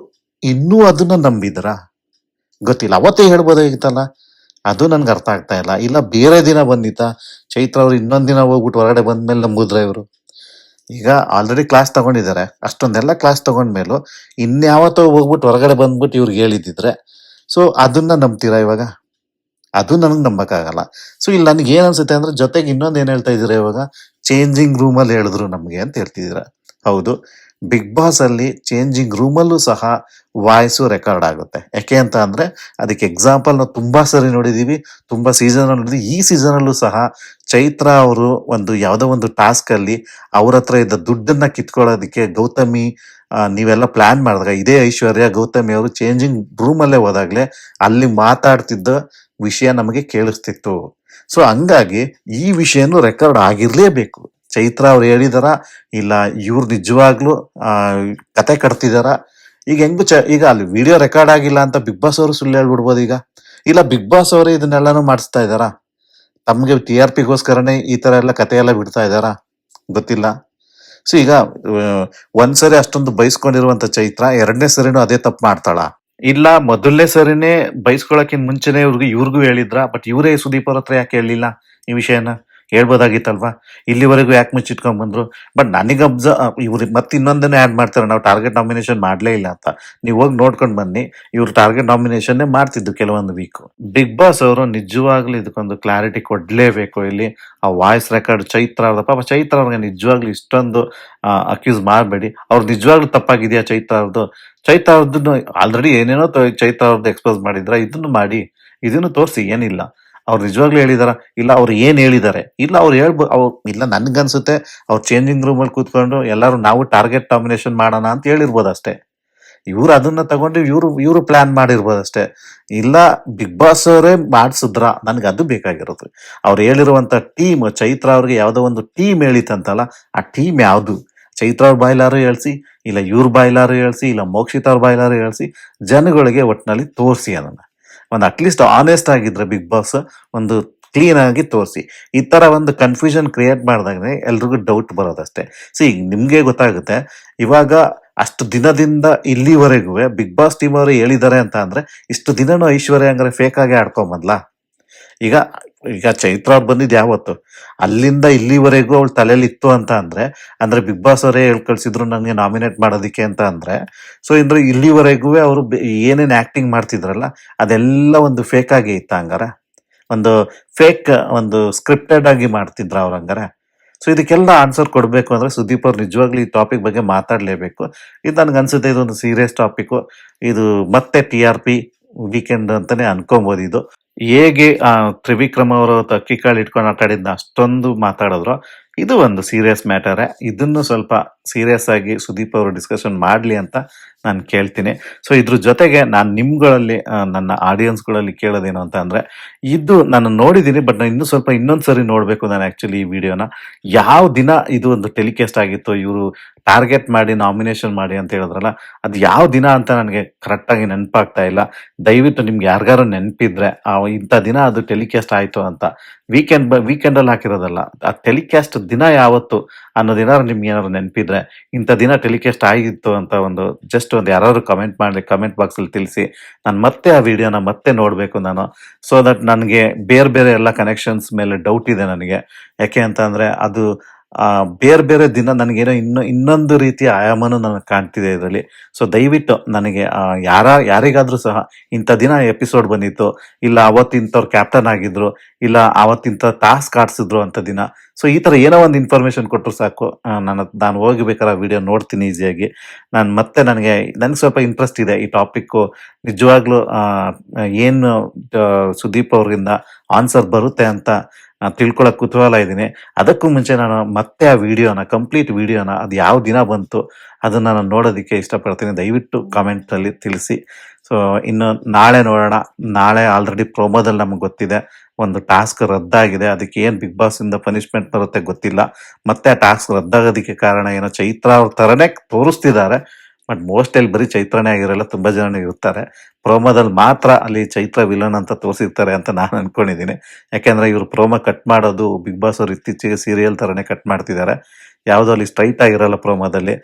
ಇನ್ನೂ ಅದನ್ನ ನಂಬಿದ್ರ? ಗೊತ್ತಿಲ್ಲ. ಅವತ್ತೇ ಹೇಳ್ಬೋದಾಗಿತ್ತಲ್ಲ. ಅದು ನನ್ಗೆ ಅರ್ಥ ಆಗ್ತಾ ಇಲ್ಲ. ಇಲ್ಲ ಬೇರೆ ದಿನ ಬಂದಿತ್ತ? ಚೈತ್ರ ಅವ್ರು ಇನ್ನೊಂದ್ ದಿನ ಹೋಗ್ಬಿಟ್ಟು ಹೊರಗಡೆ ಬಂದ್ಮೇಲೆ ನಂಬುದ್ರ ಇವರು? ಈಗ ಆಲ್ರೆಡಿ ಕ್ಲಾಸ್ ತಗೊಂಡಿದ್ದಾರೆ. ಅಷ್ಟೊಂದೆಲ್ಲ ಕ್ಲಾಸ್ ತಗೊಂಡ್ಮೇಲೂ ಇನ್ಯಾವತ್ತೋ ಹೋಗ್ಬಿಟ್ಟು ಹೊರಗಡೆ ಬಂದ್ಬಿಟ್ಟು ಇವ್ರಿಗೆ ಹೇಳಿದಿದ್ರೆ ಸೊ ಅದನ್ನ ನಂಬ್ತೀರಾ ಇವಾಗ? ಅದು ನನಗೆ ನಂಬಕ್ಕಾಗಲ್ಲ. ಸೊ ಇಲ್ಲಿ ನನಗೆ ಏನ್ ಅನ್ಸುತ್ತೆ ಅಂದ್ರೆ ಜೊತೆಗೆ ಇನ್ನೊಂದು ಏನ್ ಹೇಳ್ತಾ ಇದೀರಾ ಇವಾಗ? ಚೇಂಜಿಂಗ್ ರೂಮ್ ಅಲ್ಲಿ ಹೇಳಿದ್ರು ನಮ್ಗೆ ಅಂತ ಹೇಳ್ತಿದೀರಾ. ಹೌದು, ಬಿಗ್ ಬಾಸ್ ಅಲ್ಲಿ ಚೇಂಜಿಂಗ್ ರೂಮ್ ಅಲ್ಲೂ ಸಹ ವಾಯ್ಸ್ ರೆಕಾರ್ಡ್ ಆಗುತ್ತೆ. ಯಾಕೆ ಅಂತ ಅಂದ್ರೆ ಅದಕ್ಕೆ ಎಕ್ಸಾಂಪಲ್ ನಾವು ತುಂಬಾ ಸರಿ ನೋಡಿದೀವಿ, ತುಂಬಾ ಸೀಸನ್ ನೋಡಿದ್ವಿ. ಈ ಸೀಸನ್ ಅಲ್ಲೂ ಸಹ ಚೈತ್ರ ಅವರು ಯಾವ್ದೋ ಒಂದು ಟಾಸ್ಕ್ ಅಲ್ಲಿ ಅವ್ರ ಹತ್ರ ಇದ್ದ ದುಡ್ಡನ್ನ ಕಿತ್ಕೊಳ್ಳೋದಕ್ಕೆ ಗೌತಮಿ ನೀವೆಲ್ಲ ಪ್ಲಾನ್ ಮಾಡಿದಾಗ ಇದೇ ಐಶ್ವರ್ಯ ಗೌತಮಿ ಅವರು ಚೇಂಜಿಂಗ್ ರೂಮ್ ಅಲ್ಲೇ ಹೋದಾಗ್ಲೇ ಅಲ್ಲಿ ಮಾತಾಡ್ತಿದ್ದ ವಿಷಯ ನಮಗೆ ಕೇಳಿಸ್ತಿತ್ತು. ಸೊ ಹಂಗಾಗಿ ಈ ವಿಷಯನೂ ರೆಕಾರ್ಡ್ ಆಗಿರ್ಲೇಬೇಕು. ಚೈತ್ರ ಅವ್ರು ಹೇಳಿದಾರ ಇಲ್ಲ ಇವ್ರು ನಿಜವಾಗ್ಲೂ ಆ ಕತೆ ಕಟ್ತಿದಾರ? ಈಗ ಈಗ ಅಲ್ಲಿ ವಿಡಿಯೋ ರೆಕಾರ್ಡ್ ಆಗಿಲ್ಲ ಅಂತ ಬಿಗ್ ಬಾಸ್ ಅವರು ಸುಳ್ಳು ಹೇಳ್ಬಿಡ್ಬೋದು ಈಗ. ಇಲ್ಲ ಬಿಗ್ ಬಾಸ್ ಅವರೇ ಇದನ್ನೆಲ್ಲಾನು ಮಾಡಿಸ್ತಾ ಇದಾರಾ? ತಮ್ಗೆ TRP ಗೋಸ್ಕರನೇ ಈ ತರ ಎಲ್ಲ ಕತೆ ಎಲ್ಲ ಬಿಡ್ತಾ ಇದಾರಾ? ಗೊತ್ತಿಲ್ಲ. ಸೊ ಈಗ ಒಂದ್ಸರಿ ಅಷ್ಟೊಂದು ಬೈಸ್ಕೊಂಡಿರುವಂತ ಚೈತ್ರ ಎರಡನೇ ಸರಿನೂ ಅದೇ ತಪ್ಪು ಮಾಡ್ತಾಳ? ಇಲ್ಲ ಮೊದಲನೇ ಸರಿನೇ ಬೈಸ್ಕೊಳಕ್ಕಿಂತ ಮುಂಚೆನೆ ಇವ್ರಿಗೂ ಹೇಳಿದ್ರ? ಬಟ್ ಇವರೇ ಸುದೀಪ್ ಅವ್ರ ಹತ್ರ ಯಾಕೆ ಹೇಳಿಲ್ಲ ಈ ವಿಷಯನ? ಹೇಳ್ಬೋದಾಗಿತ್ತಲ್ವಾ? ಇಲ್ಲಿವರೆಗೂ ಯಾಕೆ ಮುಚ್ಚಿಟ್ಕೊಂಡ್ ಬಂದ್ರು? ಬಟ್ ನನಗೆ ಇವ್ರು ಮತ್ತೆ ಇನ್ನೊಂದನ್ನೇ ಆಡ್ ಮಾಡ್ತಾರೆ, ನಾವು ಟಾರ್ಗೆಟ್ ನಾಮಿನೇಷನ್ ಮಾಡ್ಲೇ ಇಲ್ಲ ಅಂತ. ನೀವು ಹೋಗಿ ನೋಡ್ಕೊಂಡ್ ಬನ್ನಿ, ಇವ್ರು ಟಾರ್ಗೆಟ್ ನಾಮಿನೇಷನ್ ಮಾಡ್ತಿದ್ದು ಕೆಲವೊಂದು ವೀಕ್. ಬಿಗ್ ಬಾಸ್ ಅವರು ನಿಜವಾಗ್ಲೂ ಇದಕ್ಕೊಂದು ಕ್ಲಾರಿಟಿ ಕೊಡ್ಲೇಬೇಕು. ಇಲ್ಲಿ ಆ ವಾಯ್ಸ್ ರೆಕಾರ್ಡ್ ಚೈತ್ರ ಅವ್ರದ್ದು, ಪಾಪ ಚೈತ್ರ ಅವ್ರಿಗೆ ನಿಜವಾಗ್ಲೂ ಇಷ್ಟೊಂದು ಅಕ್ಯೂಸ್ ಮಾಡಬೇಡಿ. ಅವ್ರು ನಿಜವಾಗ್ಲೂ ತಪ್ಪಾಗಿದೆಯಾ ಚೈತ್ರ ಅವ್ರದ್ದು? ಚೈತ್ರ ಅವ್ರದ್ದು ಆಲ್ರೆಡಿ ಏನೇನೋ ಚೈತ್ರ ಅವ್ರದ್ದು ಎಕ್ಸ್ಪೋಸ್ ಮಾಡಿದ್ರ, ಇದನ್ನು ಮಾಡಿ, ಇದನ್ನು ತೋರಿಸಿ. ಏನಿಲ್ಲ, ಅವ್ರು ನಿಜವಾಗ್ಲೂ ಹೇಳಿದಾರ? ಇಲ್ಲ ಅವ್ರು ಏನ್ ಹೇಳಿದ್ದಾರೆ? ಇಲ್ಲ ಅವ್ರು ಇಲ್ಲ ನನ್ಗನ್ಸುತ್ತೆ ಅವ್ರು ಚೇಂಜಿಂಗ್ ರೂಮ್ ಅಲ್ಲಿ ಕೂತ್ಕೊಂಡು ಎಲ್ಲರೂ ನಾವು ಟಾರ್ಗೆಟ್ ನಾಮಿನೇಷನ್ ಮಾಡೋಣ ಅಂತ ಹೇಳಿರ್ಬೋದು ಅಷ್ಟೇ. ಇವ್ರು ಅದನ್ನ ತಗೊಂಡು ಇವ್ರು ಪ್ಲಾನ್ ಮಾಡಿರ್ಬೋದು ಅಷ್ಟೇ. ಇಲ್ಲ ಬಿಗ್ ಬಾಸ್ ಅವರೇ ಮಾಡಿಸಿದ್ರ? ನನ್ಗೆ ಅದು ಬೇಕಾಗಿರೋದು. ಅವ್ರು ಹೇಳಿರುವಂತ ಟೀಮ್, ಚೈತ್ರ ಅವ್ರಿಗೆ ಯಾವ್ದೋ ಒಂದು ಟೀಮ್ ಹೇಳಿತಂತಲ್ಲ, ಆ ಟೀಮ್ ಯಾವ್ದು? ಚೈತ್ರ ಅವ್ರ ಬಾಯ್ಲಾರು ಹೇಳ್ಸಿ, ಇಲ್ಲ ಇವ್ರ ಬಾಯ್ಲಾರು ಹೇಳ್ಸಿ, ಇಲ್ಲ ಮೋಕ್ಷಿತ್ ಅವ್ರ ಬಾಯ್ಲಾರು ಹೇಳ್ಸಿ, ಜನಗಳಿಗೆ ಒಟ್ಟಿನಲ್ಲಿ ತೋರಿಸಿ ಅದನ್ನ. ಅಟ್ಲೀಸ್ಟ್ ಆನೆಸ್ಟ್ ಆಗಿದ್ರೆ ಬಿಗ್ ಬಾಸ್ ಒಂದು ಕ್ಲೀನ್ ಆಗಿ ತೋರಿಸಿ. ಈ ತರ ಒಂದು ಕನ್ಫ್ಯೂಷನ್ ಕ್ರಿಯೇಟ್ ಮಾಡಿದಾಗ ಎಲ್ರಿಗೂ ಡೌಟ್ ಬರೋದಷ್ಟೇ. ಈಗ ನಿಮ್ಗೆ ಗೊತ್ತಾಗುತ್ತೆ ಇವಾಗ ಅಷ್ಟು ದಿನದಿಂದ ಇಲ್ಲಿವರೆಗೂ ಬಿಗ್ ಬಾಸ್ ಟೀಮ್ ಅವರು ಹೇಳಿದ್ದಾರೆ ಅಂತ ಅಂದ್ರೆ ಇಷ್ಟು ದಿನನೂ ಐಶ್ವರ್ಯ ಹಂಗಾರೆ ಫೇಕ್ ಆಗಿ ಆಡ್ಕೊಂಬಂದ್ಲ? ಈಗ ಈಗ ಚೈತ್ರ ಅವ್ರು ಬಂದಿದ್ ಯಾವತ್ತು? ಅಲ್ಲಿಂದ ಇಲ್ಲಿವರೆಗೂ ಅವಳ ತಲೆಯಲ್ಲಿ ಇತ್ತು ಅಂತ ಅಂದ್ರೆ ಬಿಗ್ ಬಾಸ್ ಅವರೇ ಕಳ್ಸಿದ್ರು ನನಗೆ ನಾಮಿನೇಟ್ ಮಾಡೋದಿಕ್ಕೆ ಅಂತ ಅಂದ್ರೆ ಸೊ ಅಂದ್ರೆ ಇಲ್ಲಿವರೆಗೂ ಅವರು ಏನೇನ್ ಆಕ್ಟಿಂಗ್ ಮಾಡ್ತಿದ್ರಲ್ಲ ಅದೆಲ್ಲ ಒಂದು ಫೇಕ್ ಆಗಿ ಇತ್ತ ಹಂಗಾರ? ಒಂದು ಫೇಕ್ ಒಂದು ಸ್ಕ್ರಿಪ್ಟೆಡ್ ಆಗಿ ಮಾಡ್ತಿದ್ರ ಅವ್ರ ಹಂಗಾರೆ? ಸೊ ಇದಕ್ಕೆಲ್ಲ ಆನ್ಸರ್ ಕೊಡ್ಬೇಕು ಅಂದ್ರೆ ಸುದೀಪ್ ಅವ್ರು ನಿಜವಾಗ್ಲೂ ಈ ಟಾಪಿಕ್ ಬಗ್ಗೆ ಮಾತಾಡ್ಲೇಬೇಕು. ಇದು ನನ್ಗೆ ಅನ್ಸುತ್ತೆ ಇದೊಂದು ಸೀರಿಯಸ್ ಟಾಪಿಕ್. ಇದು ಮತ್ತೆ TRP ವೀಕೆಂಡ್ ಅಂತಾನೆ ಅನ್ಕೊಬಹುದು. ಇದು ಹೇಗೆ ತ್ರಿವಿಕ್ರಮ್ ಅವರು ಅಕ್ಕಿ ಕಾಳು ಇಟ್ಕೊಂಡು ಆಟ ಆಡಿದ್ನ ಅಷ್ಟೊಂದು ಮಾತಾಡಿದ್ರು, ಇದು ಒಂದು ಸೀರಿಯಸ್ ಮ್ಯಾಟರ್. ಇದನ್ನು ಸ್ವಲ್ಪ ಸೀರಿಯಸ್ ಆಗಿ ಸುದೀಪ್ ಅವರು ಡಿಸ್ಕಷನ್ ಮಾಡ್ಲಿ ಅಂತ ನಾನು ಕೇಳ್ತೀನಿ. ಸೊ ಇದ್ರ ಜೊತೆಗೆ ನಾನು ನಿಮ್ಗಳಲ್ಲಿ ನನ್ನ ಆಡಿಯನ್ಸ್ಗಳಲ್ಲಿ ಕೇಳೋದೇನು ಅಂತ ಅಂದ್ರೆ, ಇದು ನಾನು ನೋಡಿದ್ದೀನಿ ಬಟ್ ನಾನು ಇನ್ನೊಂದ್ಸರಿ ನೋಡ್ಬೇಕು ನಾನು ಆಕ್ಚುಲಿ ಈ ವಿಡಿಯೋನ. ಯಾವ ದಿನ ಇದು ಒಂದು ಟೆಲಿಕಾಸ್ಟ್ ಆಗಿತ್ತು, ಇವರು ಟಾರ್ಗೆಟ್ ಮಾಡಿ ನಾಮಿನೇಷನ್ ಮಾಡಿ ಅಂತ ಹೇಳಿದ್ರಲ್ಲ, ಅದು ಯಾವ ದಿನ ಅಂತ ನನಗೆ ಕರೆಕ್ಟ್ ಆಗಿ ನೆನಪಾಗ್ತಾ ಇಲ್ಲ. ದಯವಿಟ್ಟು ನಿಮ್ಗೆ ಯಾರಿಗಾರು ನೆನಪಿದ್ರೆ ಇಂಥ ದಿನ ಅದು ಟೆಲಿಕಾಸ್ಟ್ ಆಯ್ತು ಅಂತ, ವೀಕೆಂಡ್ ಅಲ್ಲಿ ಹಾಕಿರೋದಲ್ಲ, ಆ ಟೆಲಿಕಾಸ್ಟ್ ದಿನ ಯಾವತ್ತು ಅನ್ನೋದೇನಾದ್ರು ನಿಮ್ಗೆ ಏನಾದ್ರು ನೆನಪಿದ್ರೆ, ಇಂಥ ದಿನ ಟೆಲಿಕಾಸ್ಟ್ ಆಗಿತ್ತು ಅಂತ ಜಸ್ಟ್ ಒಂದು ಯಾರಾದ್ರು ಕಮೆಂಟ್ ಮಾಡಿ ಕಮೆಂಟ್ ಬಾಕ್ಸ್ ಅಲ್ಲಿ ತಿಳಿಸಿ. ನಾನು ಮತ್ತೆ ಆ ವಿಡಿಯೋನ ಮತ್ತೆ ನೋಡ್ಬೇಕು ನಾನು. ಸೊ ದಟ್ ನನಗೆ ಬೇರೆ ಬೇರೆ ಎಲ್ಲ ಕನೆಕ್ಷನ್ಸ್ ಮೇಲೆ ಡೌಟ್ ಇದೆ ನನಗೆ. ಯಾಕೆ ಅಂತ ಅಂದ್ರೆ ಅದು ಬೇರೆ ಬೇರೆ ದಿನ ನನಗೇನೋ ಇನ್ನೊಂದು ರೀತಿಯ ಆಯಾಮನು ನನಗೆ ಕಾಣ್ತಿದೆ ಇದರಲ್ಲಿ. ಸೊ ದಯವಿಟ್ಟು ನನಗೆ ಯಾರಿಗಾದ್ರೂ ಸಹ ಇಂಥ ದಿನ ಎಪಿಸೋಡ್ ಬಂದಿತ್ತು, ಇಲ್ಲ ಅವತ್ತಿಂಥವ್ರು ಕ್ಯಾಪ್ಟನ್ ಆಗಿದ್ರು, ಇಲ್ಲ ಅವತ್ತಿಂಥ ಟಾಸ್ಕ್ ಆಡ್ಸಿದ್ರು ಅಂತ ದಿನ, ಸೊ ಈ ತರ ಏನೋ ಒಂದು ಇನ್ಫಾರ್ಮೇಶನ್ ಕೊಟ್ಟರು ಸಾಕು, ನಾನು ಹೋಗ್ಬೇಕಾದ್ರೆ ವಿಡಿಯೋ ನೋಡ್ತೀನಿ ಈಸಿಯಾಗಿ. ನನಗೆ ಸ್ವಲ್ಪ ಇಂಟ್ರೆಸ್ಟ್ ಇದೆ ಈ ಟಾಪಿಕ್. ನಿಜವಾಗ್ಲೂ ಏನು ಸುದೀಪ್ ಅವರಿಂದ ಆನ್ಸರ್ ಬರುತ್ತೆ ಅಂತ ತಿಳ್ಕೊಳ್ಳೋಕೆ ಕುತೂಹಲ ಇದ್ದೀನಿ. ಅದಕ್ಕೂ ಮುಂಚೆ ನಾನು ಮತ್ತೆ ಆ ವಿಡಿಯೋನ ಕಂಪ್ಲೀಟ್ ವಿಡಿಯೋನ ಅದು ಯಾವ ದಿನ ಬಂತು ಅದನ್ನ ನಾನು ನೋಡೋದಕ್ಕೆ ಇಷ್ಟಪಡ್ತೀನಿ. ದಯವಿಟ್ಟು ಕಾಮೆಂಟಲ್ಲಿ ತಿಳಿಸಿ. ಸೊ ಇನ್ನು ನಾಳೆ ನೋಡೋಣ. ನಾಳೆ ಆಲ್ರೆಡಿ ಪ್ರೊಮೋದಲ್ಲಿ ನಮ್ಗೆ ಗೊತ್ತಿದೆ ಒಂದು ಟಾಸ್ಕ್ ರದ್ದಾಗಿದೆ. ಅದಕ್ಕೆ ಏನು ಬಿಗ್ ಬಾಸ್ ಇಂದ ಪನಿಷ್ಮೆಂಟ್ ಬರುತ್ತೆ ಗೊತ್ತಿಲ್ಲ. ಮತ್ತೆ ಆ ಟಾಸ್ಕ್ ರದ್ದಾಗೋದಕ್ಕೆ ಕಾರಣ ಏನೋ ಚೈತ್ರ ಅವ್ರ ಥರನೇ ತೋರಿಸ್ತಿದ್ದಾರೆ. ಬಟ್ ಮೋಸ್ಟ್ ಅಲ್ಲಿ ಬರೀ ಚೈತ್ರನೇ ಆಗಿರಲ್ಲ, ತುಂಬಾ ಜನ ಇರ್ತಾರೆ. ಪ್ರೋಮೋದಲ್ಲಿ ಮಾತ್ರ ಅಲ್ಲಿ ಚೈತ್ರ ವಿಲನ್ ಅಂತ ತೋರಿಸಿರ್ತಾರೆ ಅಂತ ನಾನು ಅನ್ಕೊಂಡಿದ್ದೀನಿ. ಯಾಕೆಂದ್ರೆ ಇವ್ರು ಪ್ರೋಮೋ ಕಟ್ ಮಾಡೋದು ಬಿಗ್ ಬಾಸ್ ಅವ್ರು ಇತ್ತೀಚೆಗೆ ಸೀರಿಯಲ್ ತರನೇ ಕಟ್ ಮಾಡ್ತಿದ್ದಾರೆ. ಯಾವುದೋ ಅಲ್ಲಿ ಸ್ಟ್ರೈಟ್ ಆಗಿರಲ್ಲ ಪ್ರೋಮೋದಲ್ಲಿ.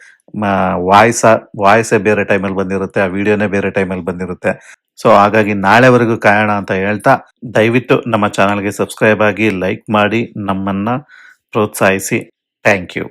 ವಾಯ್ಸೇ ಬೇರೆ ಟೈಮಲ್ಲಿ ಬಂದಿರುತ್ತೆ, ಆ ವಿಡಿಯೋನೇ ಬೇರೆ ಟೈಮಲ್ಲಿ ಬಂದಿರುತ್ತೆ. ಸೊ ಹಾಗಾಗಿ ನಾಳೆವರೆಗೂ ಕಾಯೋಣ ಅಂತ ಹೇಳ್ತಾ, ದಯವಿಟ್ಟು ನಮ್ಮ ಚಾನಲ್ಗೆ ಸಬ್ಸ್ಕ್ರೈಬ್ ಆಗಿ, ಲೈಕ್ ಮಾಡಿ, ನಮ್ಮನ್ನ ಪ್ರೋತ್ಸಾಹಿಸಿ. Thank you.